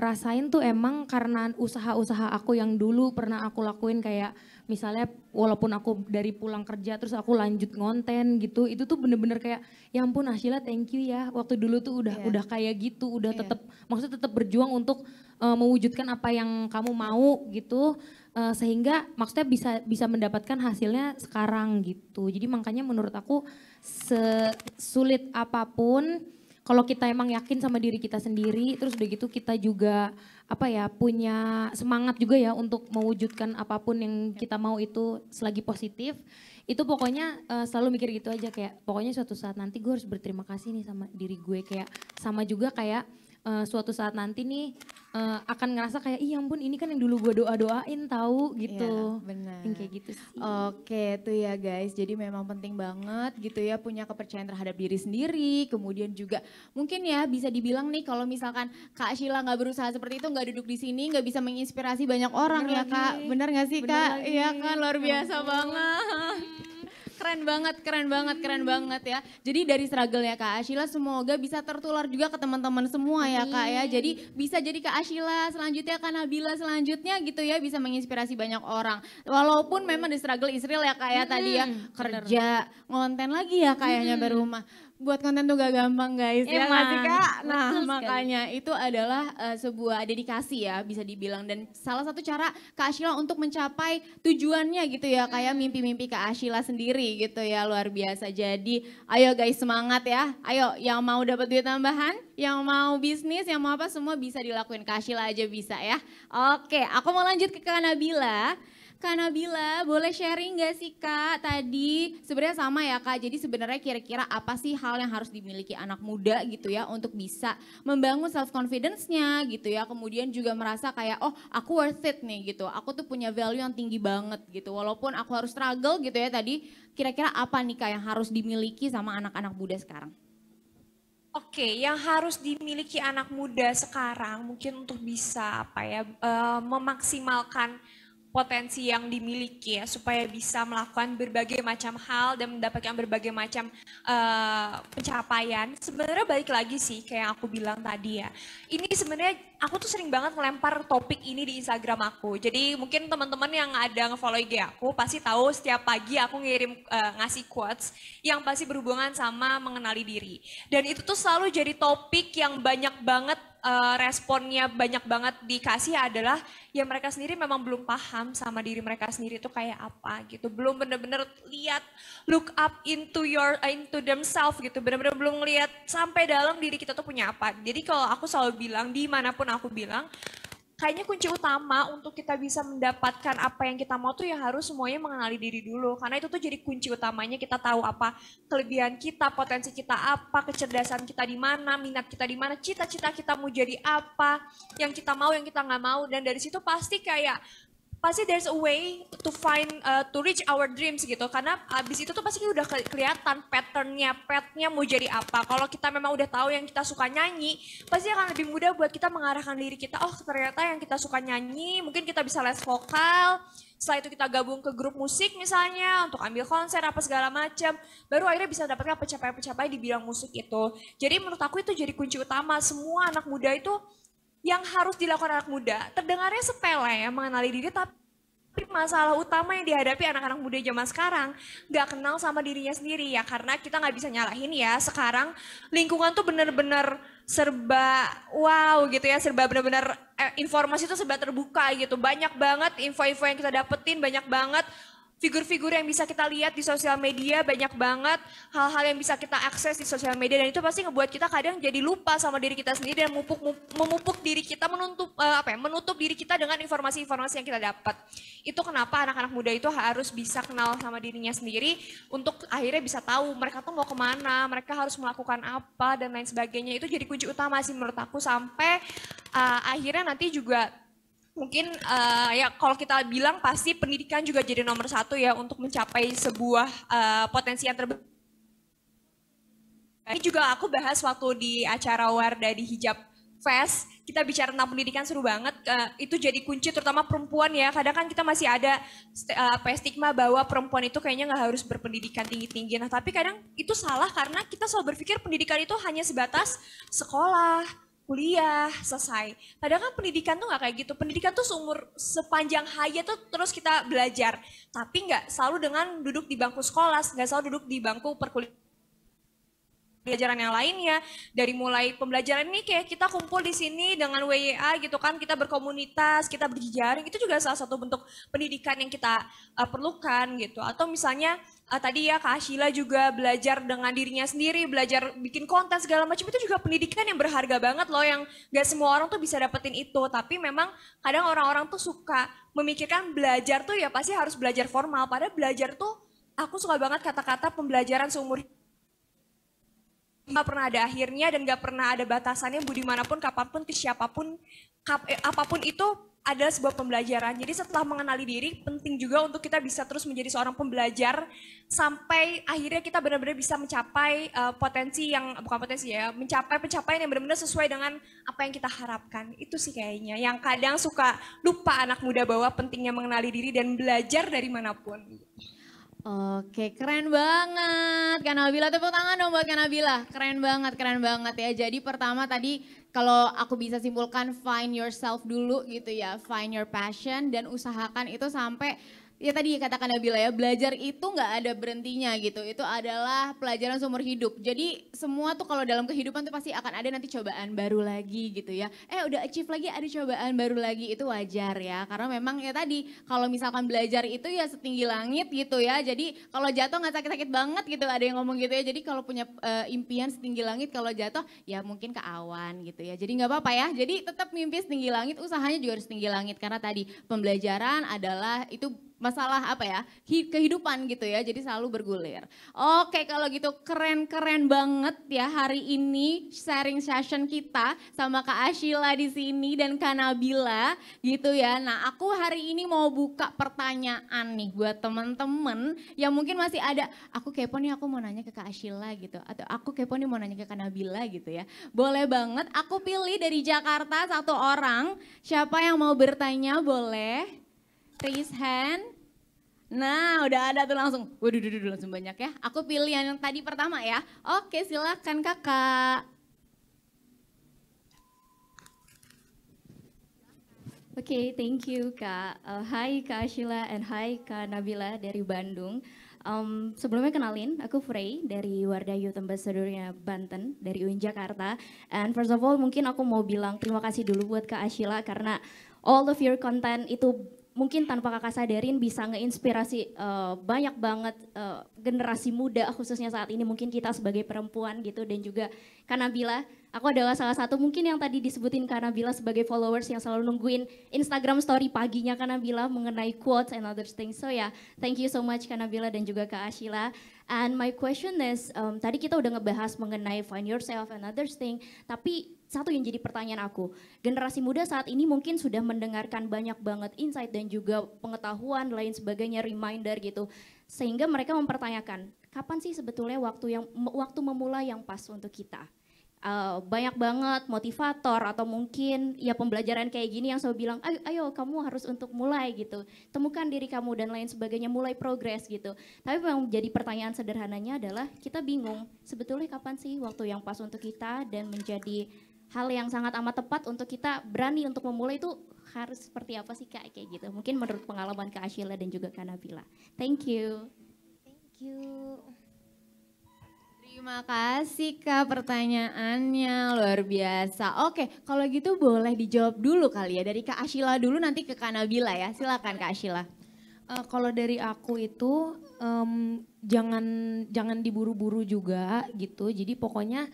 rasain tuh emang karena usaha-usaha aku yang dulu pernah aku lakuin, kayak misalnya walaupun aku dari pulang kerja terus aku lanjut ngonten gitu, itu tuh bener-bener kayak ya ampun Sheila thank you ya, waktu dulu tuh udah kayak gitu, udah maksudnya tetap berjuang untuk mewujudkan apa yang kamu mau gitu, sehingga maksudnya bisa mendapatkan hasilnya sekarang gitu. Jadi makanya menurut aku sesulit apapun, kalau kita emang yakin sama diri kita sendiri, terus udah gitu kita juga punya semangat juga ya untuk mewujudkan apapun yang kita mau itu selagi positif. Itu pokoknya selalu mikir gitu aja, kayak pokoknya suatu saat nanti gue harus berterima kasih nih sama diri gue, kayak sama juga kayak suatu saat nanti nih akan ngerasa kayak iya ampun ini kan yang dulu gue doa-doain tahu gitu. Iya, benar. Yang kayak gitu sih. Oke tuh ya guys, jadi memang penting banget gitu ya punya kepercayaan terhadap diri sendiri. Kemudian juga mungkin ya bisa dibilang nih kalau misalkan Kak Sheila nggak berusaha seperti itu, nggak duduk di sini, nggak bisa menginspirasi banyak orang ya Kak. Bener nggak sih Kak? Iya kan, luar biasa banget. Keren banget, keren banget, keren banget ya. Jadi dari struggle-nya Kak Ashila semoga bisa tertular juga ke teman-teman semua ya Kak ya. Jadi bisa jadi Kak Ashila selanjutnya, Kak Nabila selanjutnya gitu ya, bisa menginspirasi banyak orang. Walaupun memang di struggle is real ya Kak ya tadi ya, kerja, ngonten lagi ya Kak ya nyampe rumah. Buat konten tuh gak gampang guys, ya nggak sih Kak? Nah makanya itu adalah sebuah dedikasi ya bisa dibilang. Dan salah satu cara Kak Ashila untuk mencapai tujuannya gitu ya, kayak mimpi-mimpi Kak Ashila sendiri gitu ya, luar biasa. Jadi ayo guys semangat ya, ayo yang mau dapat duit tambahan, yang mau bisnis, yang mau apa semua bisa dilakuin, Kak Ashila aja bisa ya. Oke, aku mau lanjut ke Kak Nabila. Kak Nabila, boleh sharing gak sih Kak tadi? Sebenarnya sama ya Kak, jadi sebenarnya kira-kira apa sih hal yang harus dimiliki anak muda gitu ya untuk bisa membangun self confidence-nya gitu ya. Kemudian juga merasa kayak oh aku worth it nih gitu, aku tuh punya value yang tinggi banget gitu. Walaupun aku harus struggle gitu ya tadi, kira-kira apa nih Kak yang harus dimiliki sama anak-anak muda sekarang? Oke, yang harus dimiliki anak muda sekarang mungkin untuk bisa memaksimalkan potensi yang dimiliki ya, supaya bisa melakukan berbagai macam hal dan mendapatkan berbagai macam pencapaian. Sebenarnya balik lagi sih kayak yang aku bilang tadi ya. Ini sebenarnya aku tuh sering banget ngelempar topik ini di Instagram aku. Jadi mungkin teman-teman yang ada nge-follow IG aku pasti tahu setiap pagi aku ngirim ngasih quotes yang pasti berhubungan sama mengenali diri. Dan itu tuh selalu jadi topik yang banyak banget responnya banyak banget dikasih adalah ya mereka sendiri memang belum paham sama diri mereka sendiri itu kayak apa gitu, belum bener-bener lihat look up into themselves gitu, bener-bener belum lihat sampai dalam diri kita tuh punya apa. Jadi kalau aku selalu bilang dimanapun aku bilang kayaknya kunci utama untuk kita bisa mendapatkan apa yang kita mau tuh ya harus semuanya mengenali diri dulu. Karena itu tuh jadi kunci utamanya, kita tahu apa kelebihan kita, potensi kita apa, kecerdasan kita di mana, minat kita di mana, cita-cita kita mau jadi apa, yang kita mau, yang kita nggak mau. Dan dari situ pasti there's a way to find to reach our dreams gitu, karena abis itu tuh pasti udah kelihatan patternnya mau jadi apa. Kalau kita memang udah tahu yang kita suka nyanyi, pasti akan lebih mudah buat kita mengarahkan diri kita. Oh ternyata yang kita suka nyanyi, mungkin kita bisa les vokal. Setelah itu kita gabung ke grup musik misalnya untuk ambil konser apa segala macam, baru akhirnya bisa dapatkan pencapaian-pencapaian di bidang musik itu. Jadi menurut aku itu jadi kunci utama semua anak muda itu. Yang harus dilakukan anak muda, terdengarnya sepele ya mengenali diri, tapi masalah utama yang dihadapi anak-anak muda zaman sekarang gak kenal sama dirinya sendiri ya, karena kita gak bisa nyalahin ya sekarang lingkungan tuh bener-bener serba wow gitu ya, serba bener-bener informasi tuh serba terbuka gitu, banyak banget info-info yang kita dapetin, banyak banget figur-figur yang bisa kita lihat di sosial media, banyak banget hal-hal yang bisa kita akses di sosial media, dan itu pasti ngebuat kita kadang jadi lupa sama diri kita sendiri dan memupuk diri kita, menutup diri kita dengan informasi-informasi yang kita dapat. Itu kenapa anak-anak muda itu harus bisa kenal sama dirinya sendiri untuk akhirnya bisa tahu mereka tuh mau kemana, mereka harus melakukan apa dan lain sebagainya. Itu jadi kunci utama sih menurut aku, sampai akhirnya nanti juga mungkin ya kalau kita bilang pasti pendidikan juga jadi nomor satu ya untuk mencapai sebuah potensi yang terbaik. Ini juga aku bahas waktu di acara Wardah di Hijab Fest, kita bicara tentang pendidikan seru banget. Itu jadi kunci terutama perempuan ya, kadang kan kita masih ada stigma bahwa perempuan itu kayaknya nggak harus berpendidikan tinggi-tinggi. Nah tapi kadang itu salah karena kita selalu berpikir pendidikan itu hanya sebatas sekolah, kuliah, selesai. Padahal kan pendidikan tuh nggak kayak gitu. Pendidikan tuh sepanjang hayat tuh terus kita belajar. Tapi nggak selalu dengan duduk di bangku sekolah, nggak selalu duduk di bangku perkuliahan. Pelajaran yang lainnya, dari mulai pembelajaran ini kayak kita kumpul di sini dengan WYA gitu kan, kita berkomunitas, kita berjejaring, itu juga salah satu bentuk pendidikan yang kita perlukan gitu. Atau misalnya tadi ya Kak Ashila juga belajar dengan dirinya sendiri, belajar bikin konten segala macam, itu juga pendidikan yang berharga banget loh, yang gak semua orang tuh bisa dapetin itu. Tapi memang kadang orang-orang tuh suka memikirkan belajar tuh ya pasti harus belajar formal, padahal belajar tuh, aku suka banget kata-kata pembelajaran seumur gak pernah ada akhirnya dan gak pernah ada batasannya, dimanapun, kapanpun, ke siapapun, apapun itu adalah sebuah pembelajaran. Jadi setelah mengenali diri, penting juga untuk kita bisa terus menjadi seorang pembelajar sampai akhirnya kita benar-benar bisa mencapai mencapai pencapaian yang benar-benar sesuai dengan apa yang kita harapkan. Itu sih kayaknya yang kadang suka lupa anak muda bahwa pentingnya mengenali diri dan belajar dari manapun. Oke, keren banget Kak Nabila. Tepuk tangan dong buat Kak Nabila. Keren banget ya. Jadi pertama tadi kalau aku bisa simpulkan find yourself dulu gitu ya. Find your passion dan usahakan itu sampai ya tadi katakan Nabila ya, belajar itu nggak ada berhentinya gitu. Itu adalah pelajaran seumur hidup. Jadi semua tuh kalau dalam kehidupan tuh pasti akan ada nanti cobaan baru lagi gitu ya. Udah achieve lagi ada cobaan baru lagi, itu wajar ya. Karena memang ya tadi kalau misalkan belajar itu ya setinggi langit gitu ya. Jadi kalau jatuh nggak sakit-sakit banget gitu, ada yang ngomong gitu ya. Jadi kalau punya impian setinggi langit, kalau jatuh ya mungkin ke awan gitu ya. Jadi nggak apa-apa ya. Jadi tetap mimpi setinggi langit, usahanya juga harus setinggi langit. Karena tadi pembelajaran adalah itu masalah apa ya, kehidupan gitu ya, jadi selalu bergulir. Oke, kalau gitu keren-keren banget ya hari ini sharing session kita sama Kak Ashila di sini dan Kak Nabila gitu ya. Nah, aku hari ini mau buka pertanyaan nih buat temen-temen yang mungkin masih ada, aku kepo nih, aku mau nanya ke Kak Ashila gitu, atau aku kepo nih mau nanya ke Kak Nabila gitu ya. Boleh banget, aku pilih dari Jakarta 1 orang, siapa yang mau bertanya boleh. Raise hand. Nah, udah ada tuh langsung. Waduh, langsung banyak ya. Aku pilih yang tadi pertama ya. Oke, silakan Kakak. Oke, thank you Kak. Hai Kak Ashila and hai Kak Nabila dari Bandung. Sebelumnya kenalin, aku Frey dari Wardah Youth Ambassador-nya Banten dari UIN Jakarta. And first of all mungkin aku mau bilang terima kasih dulu buat Kak Ashila karena all of your content itu mungkin tanpa kakak sadarin bisa ngeinspirasi banyak banget generasi muda khususnya saat ini mungkin kita sebagai perempuan gitu dan juga Kak Nabila. Aku adalah salah satu mungkin yang tadi disebutin Kak Nabila sebagai followers yang selalu nungguin Instagram story paginya Kak Nabila mengenai quotes and other things. So ya, thank you so much Kak Nabila dan juga Kak Ashila. And my question is, tadi kita udah ngebahas mengenai find yourself and other things, tapi satu yang jadi pertanyaan aku, generasi muda saat ini mungkin sudah mendengarkan banyak banget insight dan juga pengetahuan lain sebagainya, reminder gitu, sehingga mereka mempertanyakan, kapan sih sebetulnya waktu memulai yang pas untuk kita? Banyak banget motivator atau mungkin ya pembelajaran kayak gini yang selalu bilang ayo kamu harus untuk mulai gitu, temukan diri kamu dan lain sebagainya, mulai progres gitu. Tapi yang jadi pertanyaan sederhananya adalah kita bingung sebetulnya kapan sih waktu yang pas untuk kita dan menjadi hal yang sangat amat tepat untuk kita berani untuk memulai itu harus seperti apa sih Kak, kayak gitu. Mungkin menurut pengalaman Kak Ashila dan juga Kak Nabila. Thank you. Thank you. Terima kasih Kak, pertanyaannya luar biasa. Oke, kalau gitu boleh dijawab dulu kali ya dari Kak Ashila dulu, nanti ke Kak Nabila ya. Silakan Kak Ashila. Kalau dari aku itu jangan diburu-buru juga gitu. Jadi pokoknya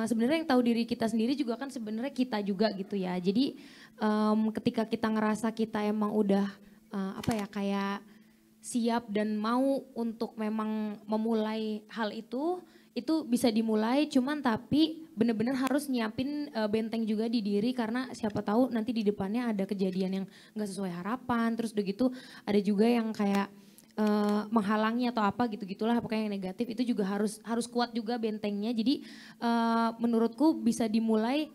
sebenarnya yang tahu diri kita sendiri juga kan sebenarnya kita juga gitu ya. Jadi ketika kita ngerasa kita emang udah kayak siap dan mau untuk memang memulai hal itu bisa dimulai, cuman tapi benar-benar harus nyiapin benteng juga di diri karena siapa tahu nanti di depannya ada kejadian yang nggak sesuai harapan, terus udah gitu ada juga yang kayak menghalangi atau apa gitu-gitulah, pokoknya yang negatif itu juga harus kuat juga bentengnya. Jadi menurutku bisa dimulai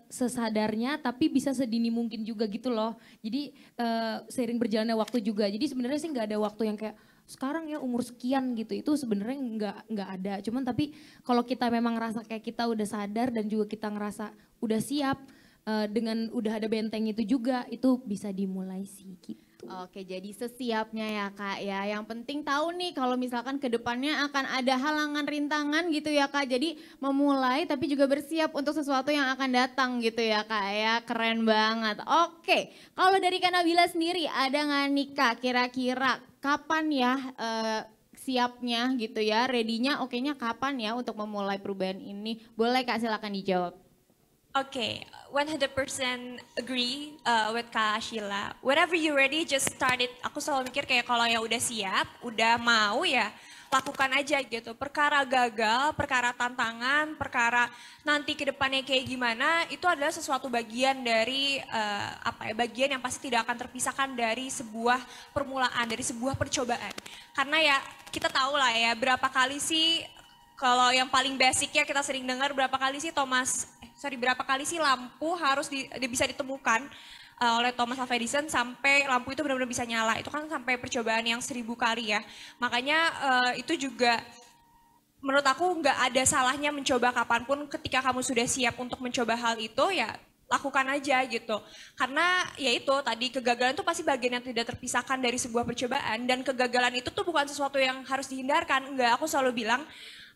sesadarnya tapi bisa sedini mungkin juga gitu loh. Jadi seiring berjalannya waktu juga. Jadi sebenarnya sih nggak ada waktu yang kayak sekarang ya umur sekian gitu, itu sebenarnya nggak ada. Cuman tapi kalau kita memang ngerasa kayak kita udah sadar dan juga kita ngerasa udah siap dengan udah ada benteng itu juga, itu bisa dimulai sih gitu. Oke, jadi sesiapnya ya Kak ya. Yang penting tahu nih kalau misalkan ke depannya akan ada halangan rintangan gitu ya Kak. Jadi memulai tapi juga bersiap untuk sesuatu yang akan datang gitu ya Kak ya. Keren banget. Oke, kalau dari Kak Nabila sendiri ada nggak nih Kak kira-kira kapan ya siapnya gitu ya, ready-nya oke-nya kapan ya untuk memulai perubahan ini? Boleh Kak, silakan dijawab. Okay, 100% agree with Kak Ashila. Whenever you're ready, just start it. Aku selalu mikir kayak kalau yang udah siap, udah mau ya lakukan aja gitu. Perkara gagal, perkara tantangan, perkara nanti ke depannya kayak gimana, itu adalah sesuatu bagian dari bagian yang pasti tidak akan terpisahkan dari sebuah permulaan, dari sebuah percobaan. Karena ya kita tahu lah ya berapa kali sih, kalau yang paling basicnya kita sering dengar berapa kali sih berapa kali sih lampu harus bisa ditemukan oleh Thomas Alva Edison sampai lampu itu benar-benar bisa nyala. Itu kan sampai percobaan yang 1000 kali ya. Makanya itu juga menurut aku nggak ada salahnya mencoba kapanpun. Ketika kamu sudah siap untuk mencoba hal itu ya lakukan aja gitu. Karena ya itu tadi kegagalan itu pasti bagian yang tidak terpisahkan dari sebuah percobaan. Dan kegagalan itu tuh bukan sesuatu yang harus dihindarkan. Enggak, aku selalu bilang,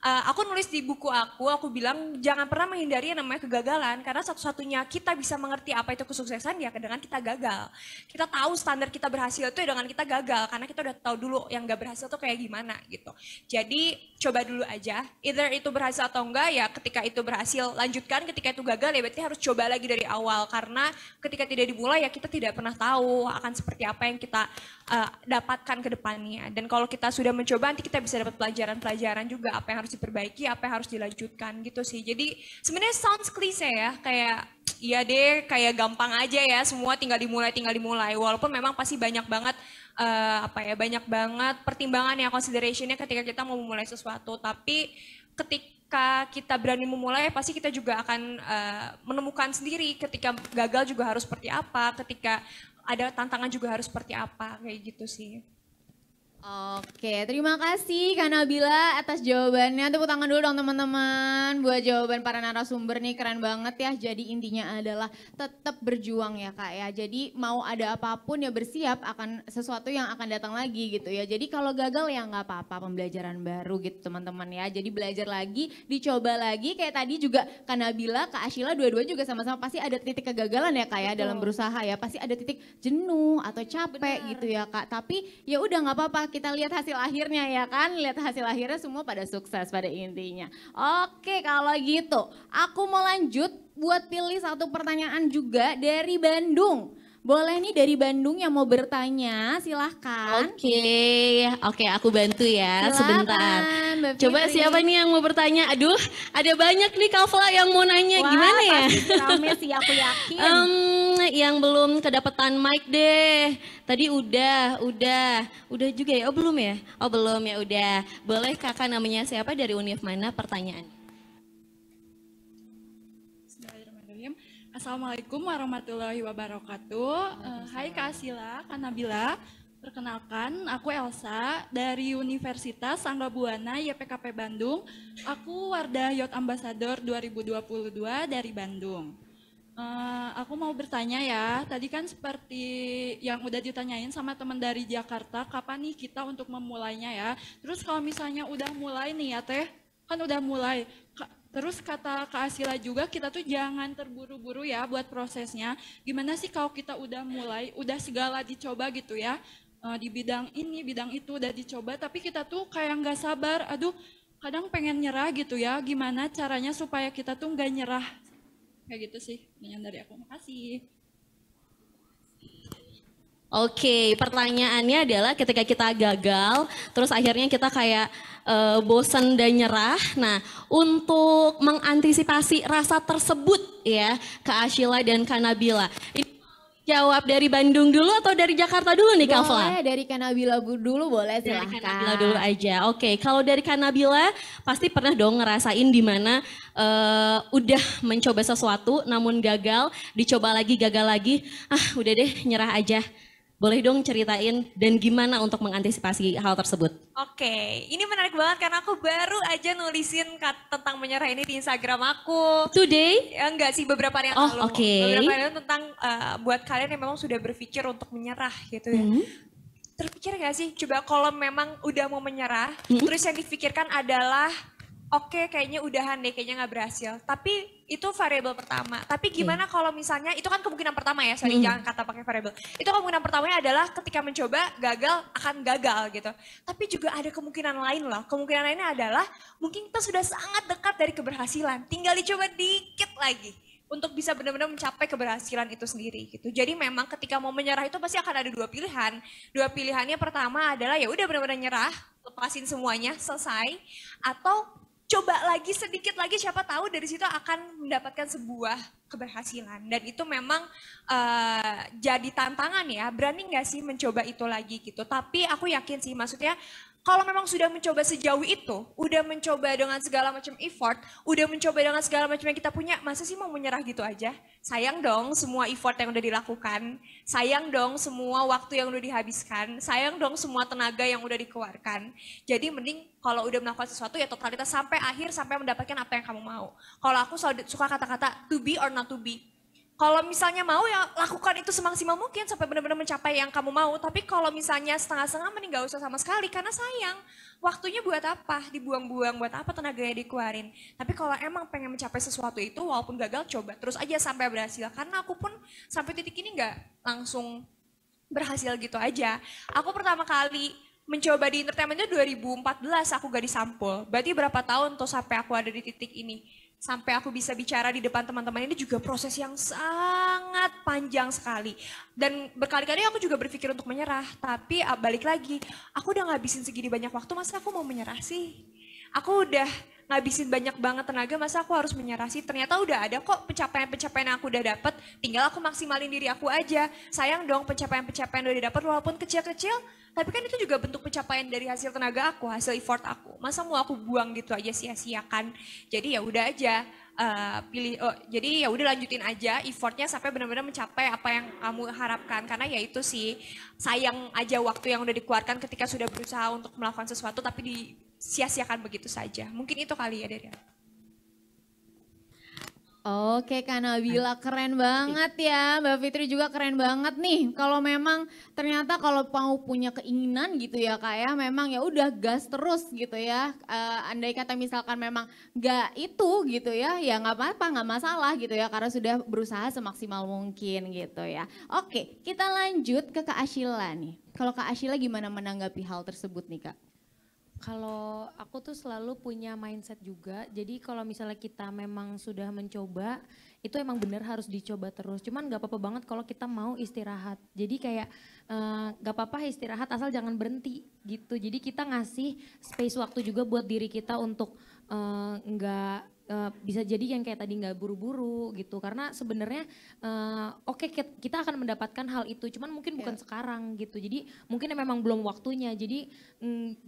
aku nulis di buku aku bilang jangan pernah menghindari yang namanya kegagalan. Karena satu-satunya kita bisa mengerti apa itu kesuksesan ya dengan kita gagal. Kita tahu standar kita berhasil itu ya dengan kita gagal. Karena kita udah tahu dulu yang gak berhasil tuh kayak gimana gitu. Jadi coba dulu aja. Either itu berhasil atau enggak ya ketika itu berhasil lanjutkan. Ketika itu gagal ya berarti harus coba lagi dari awal. Karena ketika tidak dimulai ya kita tidak pernah tahu akan seperti apa yang kita dapatkan ke depannya. Dan kalau kita sudah mencoba nanti kita bisa dapat pelajaran-pelajaran juga apa yang harus diperbaiki, apa yang harus dilanjutkan gitu sih. Jadi sebenarnya sounds klise ya, kayak iya deh kayak gampang aja ya, semua tinggal dimulai. Walaupun memang pasti banyak banget banyak banget pertimbangan ya, considerationnya ketika kita mau memulai sesuatu. Tapi ketika kita berani memulai pasti kita juga akan menemukan sendiri ketika gagal juga harus seperti apa, ketika ada tantangan juga harus seperti apa, kayak gitu sih. Oke, terima kasih Kak Nabila atas jawabannya. Tepuk tangan dulu dong teman-teman buat jawaban para narasumber nih, keren banget ya. Jadi intinya adalah tetap berjuang ya Kak ya. Jadi mau ada apapun ya bersiap akan sesuatu yang akan datang lagi gitu ya. Jadi kalau gagal ya nggak apa-apa, pembelajaran baru gitu teman-teman ya. Jadi belajar lagi, dicoba lagi kayak tadi juga Kak Nabila, Kak Ashila dua-dua juga sama-sama pasti ada titik kegagalan ya Kak ya dalam berusaha ya. Pasti ada titik jenuh atau capek gitu ya Kak. Tapi ya udah nggak apa-apa. Kita lihat hasil akhirnya ya kan, lihat hasil akhirnya semua pada sukses pada intinya. Oke kalau gitu, aku mau lanjut buat pilih satu pertanyaan juga dari Bandung. Boleh nih dari Bandung yang mau bertanya, silahkan. Oke, aku bantu ya sebentar. Mbak Coba Fitri. siapa nih yang mau bertanya? Aduh, ada banyak nih Kavla yang mau nanya. Wah, gimana ya? pasti rame sih aku yakin. Yang belum kedapetan mic deh. Tadi udah juga ya? Oh belum ya? Oh belum ya udah. Boleh kakak namanya siapa dari univ mana pertanyaan? Assalamualaikum warahmatullahi wabarakatuh. Hai Kak Asila, Kak Nabila. Perkenalkan, aku Elsa dari Universitas Sangga Buana YPKP Bandung. Aku Wardah Youth Ambassador 2022 dari Bandung. Aku mau bertanya ya, tadi kan seperti yang udah ditanyain sama teman dari Jakarta, kapan nih kita untuk memulainya ya. Terus kalau misalnya udah mulai nih ya teh, kan udah mulai. Terus kata Kak Asila juga kita tuh jangan terburu-buru ya buat prosesnya. Gimana sih kalau kita udah mulai, udah segala dicoba gitu ya. Di bidang ini, bidang itu udah dicoba tapi kita tuh kayak nggak sabar. Aduh kadang pengen nyerah gitu ya. Gimana caranya supaya kita tuh nggak nyerah. Kayak gitu sih pertanyaan dari aku. Makasih. Oke, pertanyaannya adalah ketika kita gagal, terus akhirnya kita kayak bosan dan nyerah. Nah, untuk mengantisipasi rasa tersebut ya, Kak Ashila dan Kak Nabila. Ini jawab dari Bandung dulu atau dari Jakarta dulu nih, Kak Fla? Boleh dari Kak Nabila dulu, boleh silahkan. Dari Kak Nabila dulu aja. Oke, kalau dari Kak Nabila pasti pernah dong ngerasain di mana udah mencoba sesuatu namun gagal, dicoba lagi gagal lagi. Udah deh nyerah aja. Boleh dong ceritain dan gimana untuk mengantisipasi hal tersebut? Oke, ini menarik banget karena aku baru aja nulisin tentang menyerah ini di Instagram aku. Today? Enggak sih, beberapa hari yang lalu. Beberapa hari lalu tentang buat kalian yang memang sudah berpikir untuk menyerah gitu ya. Terpikir gak sih, coba kalau memang udah mau menyerah, terus yang dipikirkan adalah oke, kayaknya udahan deh, kayaknya nggak berhasil. Tapi itu variabel pertama. Tapi gimana kalau misalnya, itu kan kemungkinan pertama ya, sorry jangan kata pakai variabel. Itu kemungkinan pertamanya adalah ketika mencoba gagal akan gagal gitu. Tapi juga ada kemungkinan lain loh. Kemungkinan lainnya adalah mungkin kita sudah sangat dekat dari keberhasilan. Tinggal dicoba dikit lagi untuk bisa benar-benar mencapai keberhasilan itu sendiri gitu. Jadi memang ketika mau menyerah itu pasti akan ada dua pilihan. Dua pilihannya pertama adalah ya udah benar-benar nyerah, lepasin semuanya, selesai, atau coba lagi sedikit lagi, siapa tahu dari situ akan mendapatkan sebuah keberhasilan. Dan itu memang jadi tantangan ya, berani nggak sih mencoba itu lagi gitu. Tapi aku yakin sih, maksudnya Kalau memang sudah mencoba sejauh itu, udah mencoba dengan segala macam effort, udah mencoba dengan segala macam yang kita punya, masa sih mau menyerah gitu aja? Sayang dong semua effort yang udah dilakukan, sayang dong semua waktu yang udah dihabiskan, sayang dong semua tenaga yang udah dikeluarkan. Jadi mending kalau udah melakukan sesuatu ya totalitas sampai akhir, sampai mendapatkan apa yang kamu mau. Kalau aku selalu suka kata-kata to be or not to be. Kalau misalnya mau ya lakukan itu semaksimal mungkin sampai benar-benar mencapai yang kamu mau. Tapi kalau misalnya setengah-setengah mending gak usah sama sekali karena sayang. Waktunya buat apa? Dibuang-buang, buat apa tenaganya dikeluarin. Tapi kalau emang pengen mencapai sesuatu itu walaupun gagal coba terus aja sampai berhasil. Karena aku pun sampai titik ini gak langsung berhasil gitu aja. Aku pertama kali mencoba di entertainment itu 2014 aku gak disampul. Berarti berapa tahun tuh sampai aku ada di titik ini. Sampai aku bisa bicara di depan teman-teman ini juga proses yang sangat panjang sekali. Dan berkali-kali aku juga berpikir untuk menyerah. Tapi balik lagi, aku udah ngabisin segini banyak waktu, masa aku mau menyerah sih? Aku udah ngabisin banyak banget tenaga, masa aku harus menyerah sih? Ternyata udah ada kok pencapaian-pencapaian yang aku udah dapet, tinggal aku maksimalin diri aku aja. Sayang dong pencapaian-pencapaian udah dapet walaupun kecil-kecil, tapi kan itu juga bentuk pencapaian dari hasil tenaga aku, hasil effort aku. Masa mau aku buang gitu aja sia-siakan? Jadi ya udah aja jadi ya udah lanjutin aja effortnya sampai benar-benar mencapai apa yang kamu harapkan. Karena ya itu sih sayang aja waktu yang udah dikeluarkan ketika sudah berusaha untuk melakukan sesuatu tapi disia-siakan begitu saja. Mungkin itu kali ya dari aku. Oke Kak Nabila, keren banget ya. Mbak Fitri juga keren banget nih. Kalau memang ternyata kalau mau punya keinginan gitu ya Kak ya, memang ya udah gas terus gitu ya. Andai kata misalkan memang gak itu gitu ya nggak apa-apa, nggak masalah gitu ya. Karena sudah berusaha semaksimal mungkin gitu ya. Oke, kita lanjut ke Kak Ashila nih. Kalau Kak Ashila gimana menanggapi hal tersebut nih Kak? Kalau aku tuh selalu punya mindset juga, jadi kalau misalnya kita memang sudah mencoba, itu emang benar harus dicoba terus. Cuman gak apa-apa banget kalau kita mau istirahat. Jadi kayak gak apa-apa istirahat asal jangan berhenti gitu. Jadi kita ngasih space waktu juga buat diri kita untuk bisa jadi yang kayak tadi nggak buru-buru gitu. Karena sebenarnya oke, kita akan mendapatkan hal itu, cuman mungkin bukan sekarang gitu. Jadi mungkin memang belum waktunya. Jadi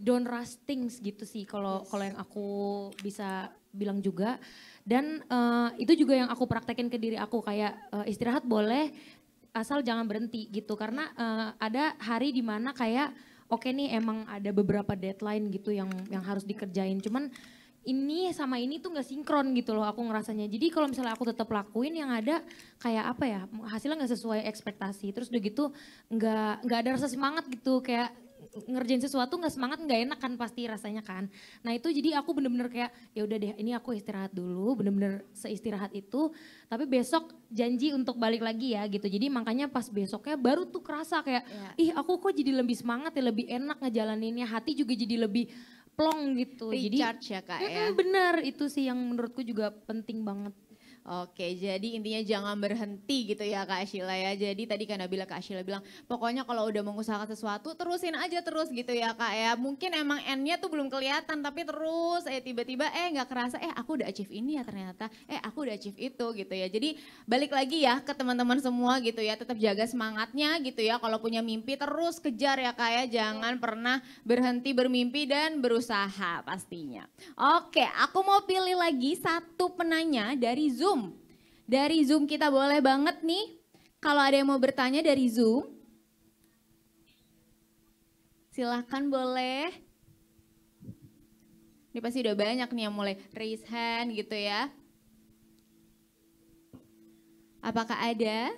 don't rush things gitu sih kalau yang aku bisa bilang juga. Dan itu juga yang aku praktekin ke diri aku, kayak istirahat boleh asal jangan berhenti gitu. Karena ada hari dimana kayak oke nih emang ada beberapa deadline gitu yang harus dikerjain, cuman ini sama ini tuh gak sinkron gitu loh aku ngerasanya. Jadi kalau misalnya aku tetap lakuin yang ada kayak apa ya, hasilnya gak sesuai ekspektasi. Terus udah gitu gak ada rasa semangat gitu, kayak ngerjain sesuatu gak semangat, gak enak kan pasti rasanya kan. Nah itu jadi aku bener-bener kayak ya udah deh ini aku istirahat dulu, bener-bener seistirahat itu. Tapi besok janji untuk balik lagi ya gitu. Jadi makanya pas besoknya baru tuh kerasa kayak ih aku kok jadi lebih semangat ya, lebih enak ngejalaninnya. Hati juga jadi lebih plong gitu. Recharge ya Kak ya. Bener, itu sih yang menurutku juga penting banget. Oke, jadi intinya jangan berhenti gitu ya Kak Ashila ya. Jadi tadi Kak Nabila, Kak Ashila bilang pokoknya kalau udah mengusahakan sesuatu terusin aja terus gitu ya Kak ya. Mungkin emang end-nya tuh belum kelihatan tapi terus tiba-tiba gak kerasa aku udah achieve ini ya ternyata. Aku udah achieve itu gitu ya. Jadi balik lagi ya ke teman-teman semua gitu ya. Tetap jaga semangatnya gitu ya. Kalau punya mimpi terus kejar ya Kak ya. Jangan pernah berhenti bermimpi dan berusaha pastinya. Oke, aku mau pilih lagi satu penanya dari Zoom. Dari Zoom kita boleh banget nih, kalau ada yang mau bertanya dari Zoom, silahkan boleh. Ini pasti udah banyak nih yang mulai raise hand gitu ya. Apakah ada?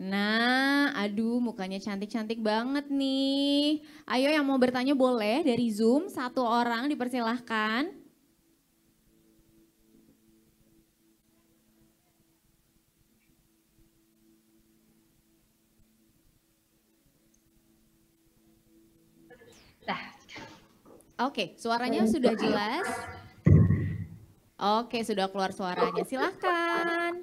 Nah, aduh mukanya cantik-cantik banget nih. Ayo yang mau bertanya boleh dari Zoom, satu orang dipersilahkan. Oke, suaranya sudah jelas. Oke, sudah keluar suaranya. Silahkan.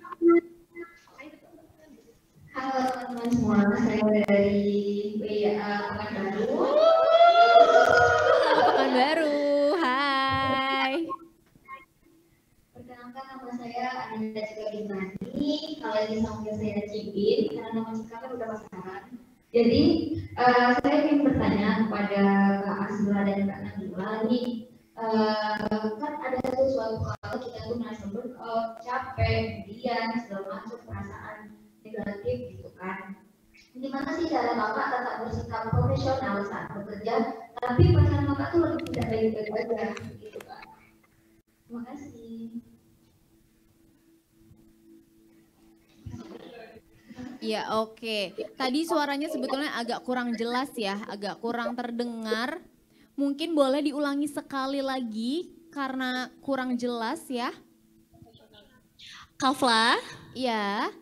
Halo teman-teman semua, saya dari WIA Pekanbaru. Pekanbaru, hai. Perkenalkan nama saya Ananda Cika Gimani. Kalau ini sampai saya Cibin, karena nama Cika kan udah pasaran. Jadi saya ingin bertanya kepada Kak Asila dan Kak Nabila nih, kan ada sesuatu kalau kita tuh merasa burnout, capek, kemudian segala macam perasaan negatif gitu kan. Gimana sih cara Kakak tetap bersikap profesional saat bekerja, tapi perasaan Kakak tuh lebih tidak baik-baik aja gitu Kak. Terima kasih. Ya oke. Tadi suaranya sebetulnya agak kurang jelas ya, agak kurang terdengar. Mungkin boleh diulangi sekali lagi karena kurang jelas ya. Kafla? Iya.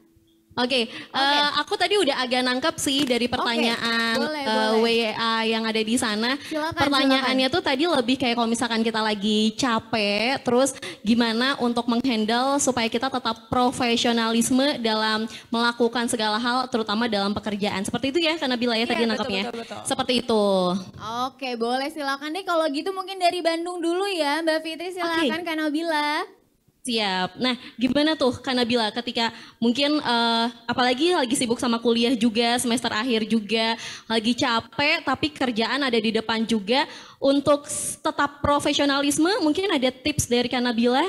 Oke, aku tadi udah agak nangkep sih dari pertanyaan boleh. WA yang ada di sana. Pertanyaannya tuh tadi lebih kayak kalau misalkan kita lagi capek, terus gimana untuk menghandle supaya kita tetap profesionalisme dalam melakukan segala hal, terutama dalam pekerjaan. Seperti itu ya, karena Nabila ya tadi nangkepnya. Betul. Seperti itu. Oke, boleh silakan deh kalau gitu mungkin dari Bandung dulu ya, Mbak Fitri silakan Kak Nabila. Siap. Nah, gimana tuh Kak Nabila ketika mungkin apalagi lagi sibuk sama kuliah juga, semester akhir juga, lagi capek tapi kerjaan ada di depan juga, untuk tetap profesionalisme mungkin ada tips dari Kak Nabila?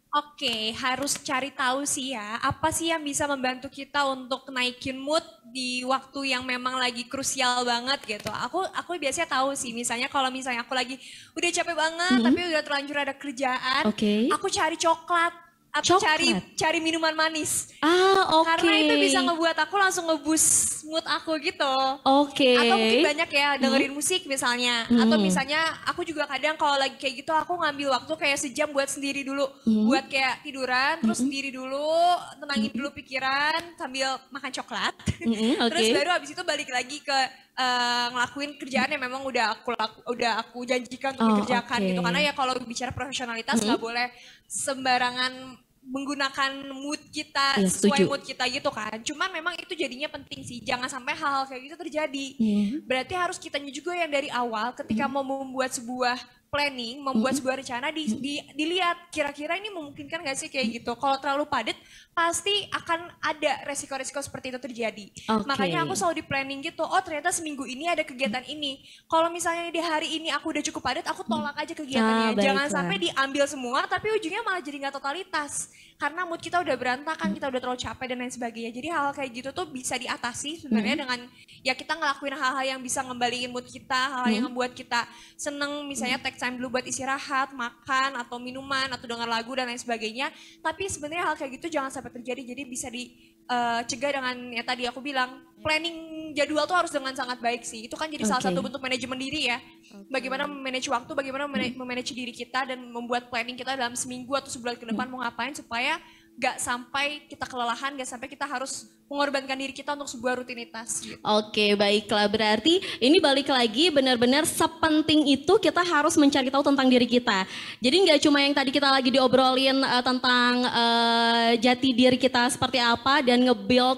Oke, harus cari tahu sih ya, apa sih yang bisa membantu kita untuk naikin mood di waktu yang memang lagi krusial banget gitu. Aku biasanya tahu sih, misalnya kalau misalnya aku lagi udah capek banget tapi udah terlanjur ada kerjaan, aku cari coklat atau cari minuman manis. Karena itu bisa ngebuat aku langsung nge-boost mood aku gitu. Atau mungkin banyak ya dengerin musik misalnya. Atau misalnya aku juga kadang kalau lagi kayak gitu aku ngambil waktu kayak sejam buat sendiri dulu. Buat kayak tiduran terus sendiri dulu, tenangin dulu pikiran sambil makan coklat. Terus baru habis itu balik lagi ke ngelakuin kerjaan yang memang udah aku janjikan untuk dikerjakan gitu. Karena ya kalau bicara profesionalitas nggak boleh sembarangan menggunakan mood kita sesuai mood kita gitu kan. Cuman memang itu jadinya penting sih, jangan sampai hal-hal kayak gitu terjadi. Berarti harus kitanya juga yang dari awal ketika mau membuat sebuah planning, membuat sebuah rencana dilihat kira-kira ini memungkinkan gak sih kayak gitu. Kalau terlalu padat pasti akan ada resiko-resiko seperti itu terjadi. Makanya aku selalu di planning gitu, oh ternyata seminggu ini ada kegiatan ini. Kalau misalnya di hari ini aku udah cukup padat, aku tolak aja kegiatannya. Jangan sampai diambil semua tapi ujungnya malah jadi gak totalitas. Karena mood kita udah berantakan, kita udah terlalu capek dan lain sebagainya. Jadi hal-hal kayak gitu tuh bisa diatasi sebenarnya dengan ya kita ngelakuin hal-hal yang bisa ngembaliin mood kita, hal-hal yang membuat kita seneng, misalnya take time dulu buat istirahat, makan atau minuman atau dengar lagu dan lain sebagainya. Tapi sebenarnya hal kayak gitu jangan sampai terjadi. Jadi bisa dicegah dengan ya tadi aku bilang planning jadwal tuh harus dengan sangat baik sih. Itu kan jadi salah satu bentuk manajemen diri ya. Bagaimana memanage waktu, bagaimana memanage diri kita dan membuat planning kita dalam seminggu atau sebulan ke depan mau ngapain supaya gak sampai kita kelelahan, gak sampai kita harus mengorbankan diri kita untuk sebuah rutinitas. Gitu. Oke, baiklah. Berarti ini balik lagi benar-benar sepenting itu kita harus mencari tahu tentang diri kita. Jadi nggak cuma yang tadi kita lagi diobrolin tentang jati diri kita seperti apa dan nge-build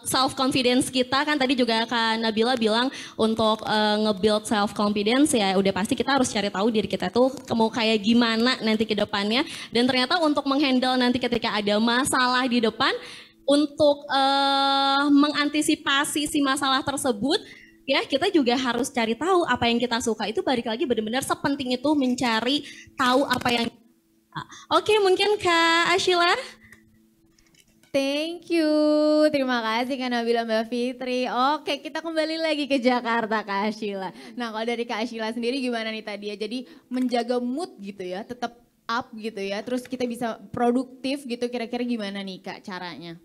self confidence kita. Kan tadi juga Kak Nabila bilang untuk nge-build self confidence ya udah pasti kita harus cari tahu diri kita tuh mau kayak gimana nanti ke depannya. Dan ternyata untuk menghandle nanti ketika ada masalah di depan, untuk mengantisipasi si masalah tersebut, ya kita juga harus cari tahu apa yang kita suka. Itu balik lagi benar-benar sepenting itu mencari tahu apa yang kita suka. Oke, mungkin Kak Ashila. Thank you, terima kasih Kak Nabila, Mbak Fitri. Oke, kita kembali lagi ke Jakarta Kak Ashila. Nah kalau dari Kak Ashila sendiri gimana nih tadi ya, jadi menjaga mood gitu ya, tetap up gitu ya, terus kita bisa produktif gitu, kira-kira gimana nih Kak caranya?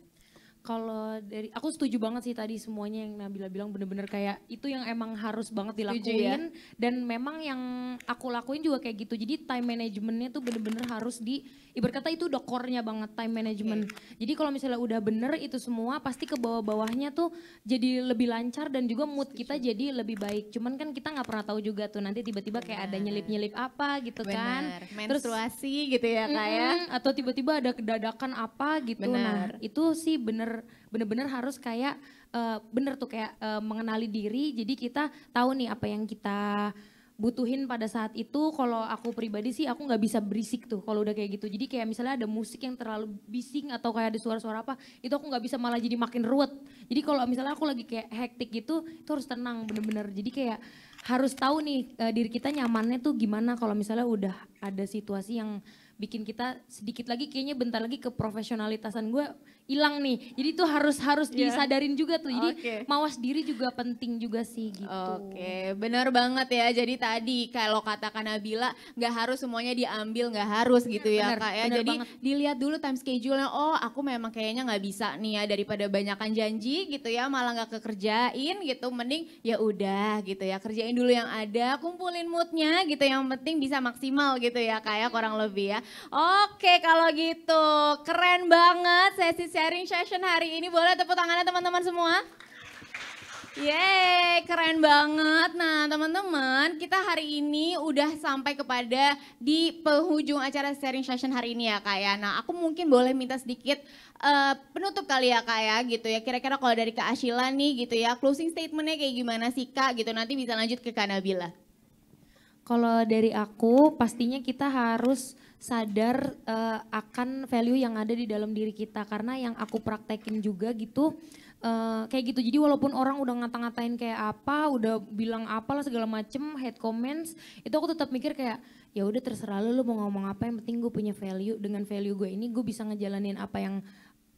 Kalau dari aku setuju banget sih tadi semuanya yang Nabila bilang, bener-bener kayak itu yang emang harus banget dilakuin dan memang yang aku lakuin juga kayak gitu. Jadi time managementnya tuh bener-bener harus ibarat kata itu udah core-nya banget time management. Jadi kalau misalnya udah bener itu semua pasti ke bawah-bawahnya tuh jadi lebih lancar dan juga mood kita jadi lebih baik. Cuman kan kita nggak pernah tahu juga tuh nanti tiba-tiba kayak ada nyelip-nyelip apa gitu kan. Menstruasi gitu ya Kak ya. Atau tiba-tiba ada kedadakan apa gitu. Nah itu sih bener-bener harus kayak bener tuh kayak mengenali diri. Jadi kita tahu nih apa yang kita butuhin pada saat itu. Kalau aku pribadi sih aku nggak bisa berisik tuh kalau udah kayak gitu. Jadi kayak misalnya ada musik yang terlalu bising atau kayak ada suara-suara apa, itu aku nggak bisa, malah jadi makin ruwet. Jadi kalau misalnya aku lagi kayak hektik gitu, itu harus tenang bener-bener. Jadi kayak harus tahu nih diri kita nyamannya tuh gimana kalau misalnya udah ada situasi yang bikin kita sedikit lagi kayaknya bentar lagi keprofesionalitasan gue hilang nih. Jadi itu harus disadarin juga tuh. Jadi mawas diri juga penting juga sih gitu. Oke, bener banget ya. Jadi tadi kalau katakan Nabila nggak harus semuanya diambil, nggak harus gitu ya Bener, Kak ya. bener Jadi banget. dilihat dulu time schedule-nya, oh aku memang kayaknya nggak bisa nih ya, daripada banyakan janji gitu ya malah nggak kekerjain gitu. Mending ya udah gitu ya, kerjain dulu yang ada, kumpulin moodnya gitu. Yang penting bisa maksimal gitu ya Kak ya, kurang lebih ya. Oke kalau gitu, keren banget sesi sharing session hari ini. Boleh tepuk tangannya teman-teman semua? Yeay, keren banget. Nah teman-teman, kita hari ini udah sampai kepada di penghujung acara sharing session hari ini ya Kak ya. Nah aku mungkin boleh minta sedikit penutup kali ya Kak ya gitu ya. Kira-kira kalau dari Kak Ashila nih gitu ya, closing statementnya kayak gimana sih Kak gitu. Nanti bisa lanjut ke Kak Nabila. Kalau dari aku pastinya kita harus sadar akan value yang ada di dalam diri kita, karena yang aku praktekin juga gitu kayak gitu. Jadi walaupun orang udah ngata-ngatain kayak apa, udah bilang apalah segala macem, hate comments, itu aku tetap mikir kayak ya udah terserah lu mau ngomong apa, yang penting gue punya value. Dengan value gue ini gue bisa ngejalanin apa yang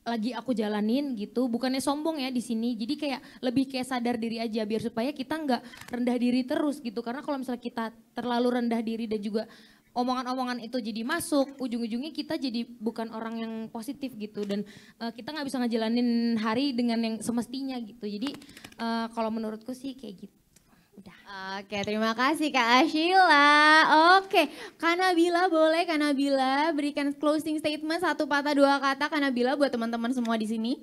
lagi aku jalanin gitu. Bukannya sombong ya di sini, jadi kayak lebih kayak sadar diri aja biar supaya kita nggak rendah diri terus gitu. Karena kalau misalnya kita terlalu rendah diri dan juga omongan-omongan itu jadi masuk, ujung-ujungnya kita jadi bukan orang yang positif gitu. Dan kita nggak bisa ngejalanin hari dengan yang semestinya gitu. Jadi kalau menurutku sih kayak gitu. Oke, terima kasih Kak Ashila. Oke, Kak Nabila boleh Kak Nabila berikan closing statement satu patah dua kata Kak Nabila buat teman-teman semua di sini.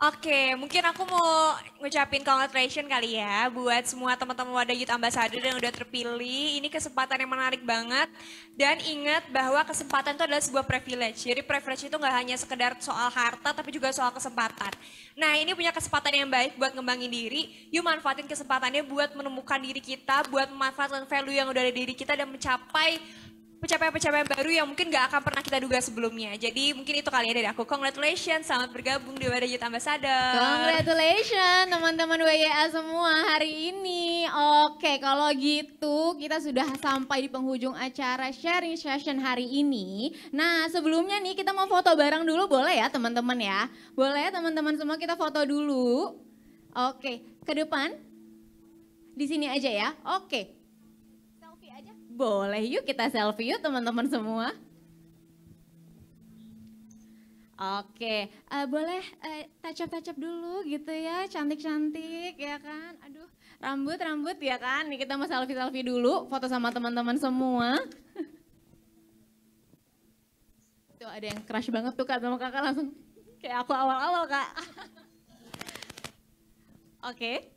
Oke, mungkin aku mau ngucapin congratulations kali ya buat semua teman-teman Wadah Youth Ambassador yang udah terpilih. Ini kesempatan yang menarik banget. Dan ingat bahwa kesempatan itu adalah sebuah privilege. Jadi privilege itu nggak hanya sekedar soal harta tapi juga soal kesempatan. Nah ini punya kesempatan yang baik buat ngembangin diri. Yuk manfaatin kesempatannya buat menemukan diri kita, buat memanfaatkan value yang udah ada di diri kita dan mencapai pencapaian-pencapaian baru yang mungkin gak akan pernah kita duga sebelumnya. Jadi mungkin itu kali ya dari aku. Congratulations, selamat bergabung di Wadah Youth Ambassador. Congratulations teman-teman WYA semua hari ini. Oke, kalau gitu kita sudah sampai di penghujung acara sharing session hari ini. Nah sebelumnya nih kita mau foto bareng dulu, boleh ya teman-teman ya? Boleh ya teman-teman semua, kita foto dulu. Oke, ke depan. Di sini aja ya, oke. Boleh yuk kita selfie yuk teman-teman semua. Oke, boleh touch up dulu gitu ya, cantik-cantik ya kan. Aduh, rambut ya kan. Nih kita mau selfie dulu, foto sama teman-teman semua. Tuh ada yang crush banget tuh Kak sama Kakak, langsung kayak aku awal-awal Kak. Oke.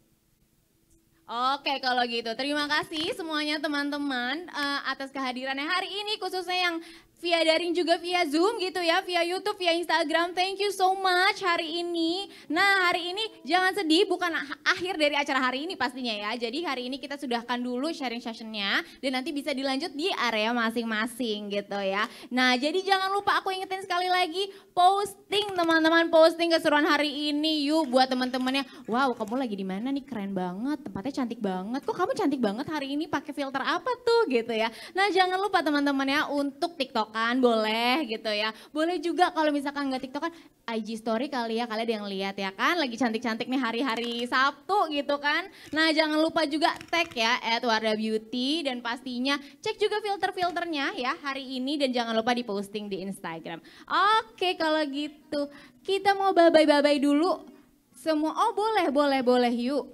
Oke kalau gitu, terima kasih semuanya teman-teman atas kehadirannya hari ini, khususnya yang via daring juga via Zoom gitu ya, via YouTube, via Instagram. Thank you so much hari ini. Nah hari ini jangan sedih, bukan akhir dari acara hari ini pastinya ya. Jadi hari ini kita sudahkan dulu sharing sessionnya dan nanti bisa dilanjut di area masing-masing gitu ya. Nah jadi jangan lupa, aku ingetin sekali lagi, posting teman-teman, posting keseruan hari ini yuk buat teman-temannya. Wow kamu lagi di mana nih, keren banget, tempatnya cantik banget. Kok kamu cantik banget hari ini, pakai filter apa tuh gitu ya. Nah jangan lupa teman-teman ya untuk TikTok kan boleh gitu ya. Boleh juga kalau misalkan nggak TikTok kan IG story kali ya, kalian ada yang lihat ya kan lagi cantik-cantik nih hari-hari Sabtu gitu kan. Nah jangan lupa juga tag ya @wardabeauty dan pastinya cek juga filter-filternya ya hari ini dan jangan lupa diposting di Instagram. Oke kalau gitu kita mau bye-bye dulu semua. Oh boleh yuk.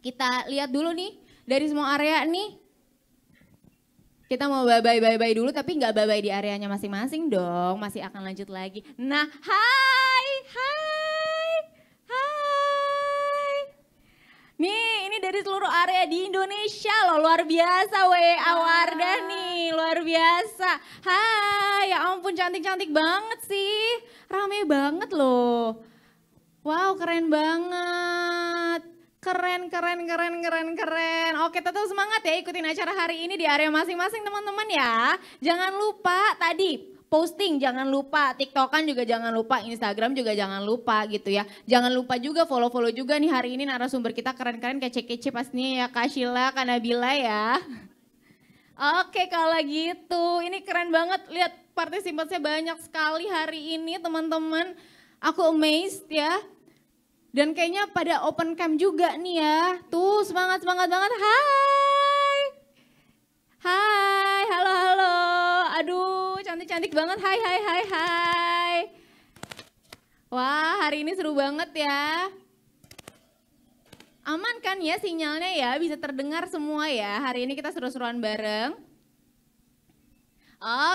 Kita lihat dulu nih dari semua area nih. Kita mau bye-bye dulu tapi nggak bye-bye di areanya masing-masing dong, masih akan lanjut lagi. Nah, hai. Nih, ini dari seluruh area di Indonesia loh, luar biasa WA Wardah nih, luar biasa. Hai, ya ampun cantik-cantik banget sih, rame banget loh. Wow, keren banget. Keren. Oke, tetap semangat ya ikutin acara hari ini di area masing-masing teman-teman ya. Jangan lupa tadi posting, jangan lupa TikTokan juga jangan lupa, Instagram juga jangan lupa gitu ya. Jangan lupa juga follow-follow juga nih hari ini narasumber kita keren-keren kece-kece pastinya ya Kak Sheila, Kak Nabila ya. Oke kalau gitu, ini keren banget lihat partisipannya banyak sekali hari ini teman-teman. Aku amazed ya. Dan kayaknya pada open cam juga nih ya. Tuh semangat banget. Hai, halo. Aduh cantik banget, hai. Wah hari ini seru banget ya. Aman kan ya sinyalnya ya, bisa terdengar semua ya. Hari ini kita seru-seruan bareng.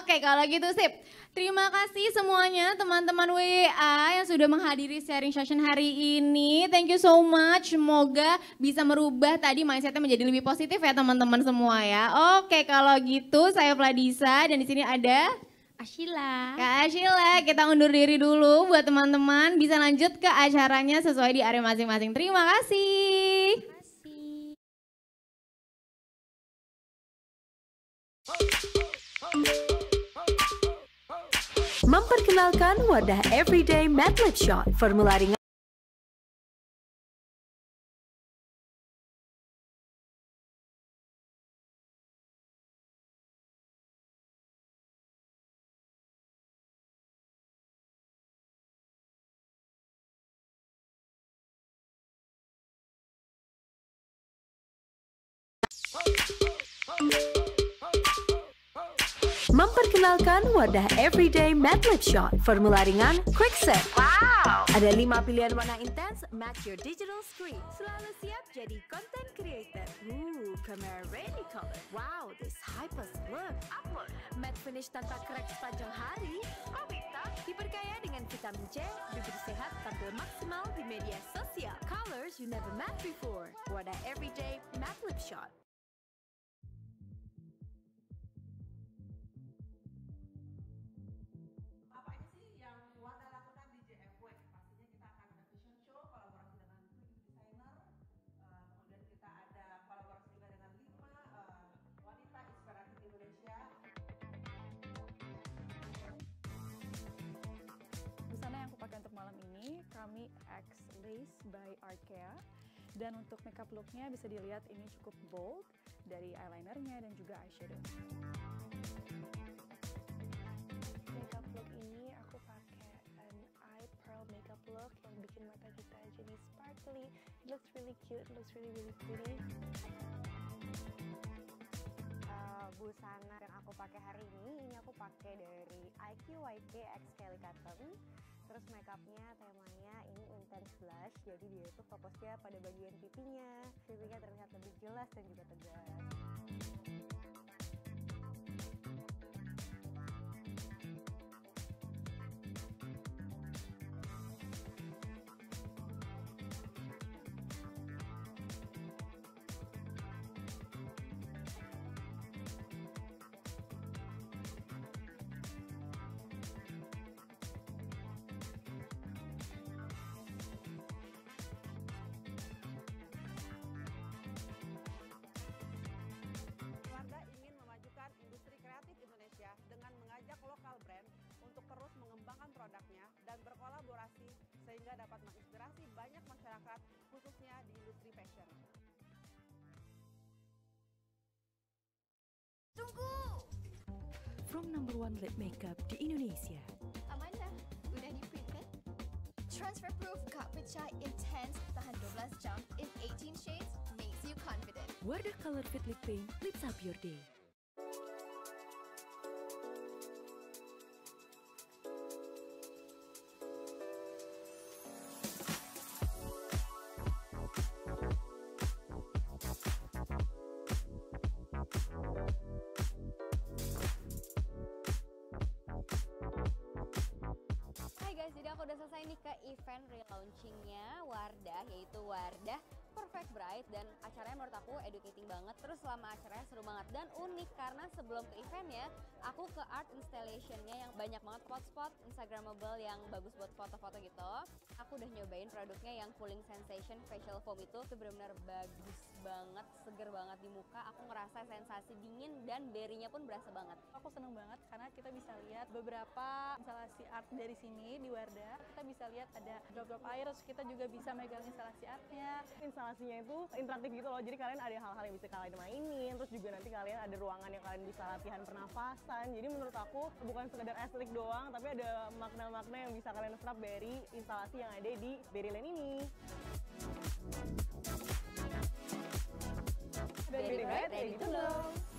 Oke kalau gitu sip. Terima kasih semuanya teman-teman WA yang sudah menghadiri sharing session hari ini. Thank you so much. Semoga bisa merubah tadi mindsetnya menjadi lebih positif ya teman-teman semua ya. Oke kalau gitu saya Vladisa dan di sini ada Ashila. Kak Ashila, kita undur diri dulu buat teman-teman bisa lanjut ke acaranya sesuai di area masing-masing. Terima kasih. Memperkenalkan wadah Everyday Matte Lip Shot, formula ringan. Memperkenalkan wadah Everyday Matte Lip Shot, formula ringan, quick set. Wow! Ada 5 pilihan warna intens, match your digital screen. Selalu siap jadi content creator. Camera ready color. Wow, this hypest look. Upload. Matte finish tanpa crack sepanjang hari. Kok bisa? Diperkaya dengan vitamin C, bibir sehat tampil maksimal di media sosial. Colors you never met before. Wadah Everyday Matte Lip Shot. Untuk malam ini Kami X Lace by Arkea, dan untuk makeup looknya bisa dilihat ini cukup bold dari eyelinernya dan juga eyeshadow. Makeup look ini aku pakai an eye pearl makeup look yang bikin mata kita jadi sparkly. It looks really cute, it looks really pretty. Busana yang aku pakai hari ini aku pakai dari IQYK X Kelly Cotton. Terus makeupnya temanya ini intense blush, jadi dia itu fokusnya pada bagian pipinya. Pipinya terlihat lebih jelas dan juga tegas. dan berkolaborasi sehingga dapat menginspirasi banyak masyarakat khususnya di industri fashion. Tunggu! From #1 lip makeup di Indonesia. Amanda, udah di-print kan? Transfer Proof Kak Pecah Intense, tahan 12 jam in 18 shades, makes you confident. Wardah Color Fit Lip Paint, lips up your day. Aku udah selesai nih ke event relaunchingnya Wardah, yaitu Wardah Perfect Bright, dan acaranya menurut aku educating banget. Terus selama acaranya seru banget dan unik karena sebelum ke eventnya, aku ke art installation-nya yang banyak banget spot-spot Instagramable yang bagus buat foto-foto gitu. Aku udah nyobain produknya yang Cooling Sensation Facial Foam itu benar-benar bagus banget, seger banget di muka. Aku ngerasa sensasi dingin dan berry-nya pun berasa banget. Aku seneng banget karena kita bisa lihat beberapa instalasi art dari sini di Wardah. Kita bisa lihat ada drop-drop air, terus kita juga bisa megang instalasi artnya. Instalasinya itu interaktif gitu loh, jadi kalian ada hal-hal yang bisa kalian mainin, terus juga nanti kalian ada ruangan yang kalian bisa latihan pernafasan. Jadi menurut aku bukan sekedar estetik doang, tapi ada makna-makna yang bisa kalian serap dari instalasi yang ada di Berryland ini. Berry Bright, ready to glow.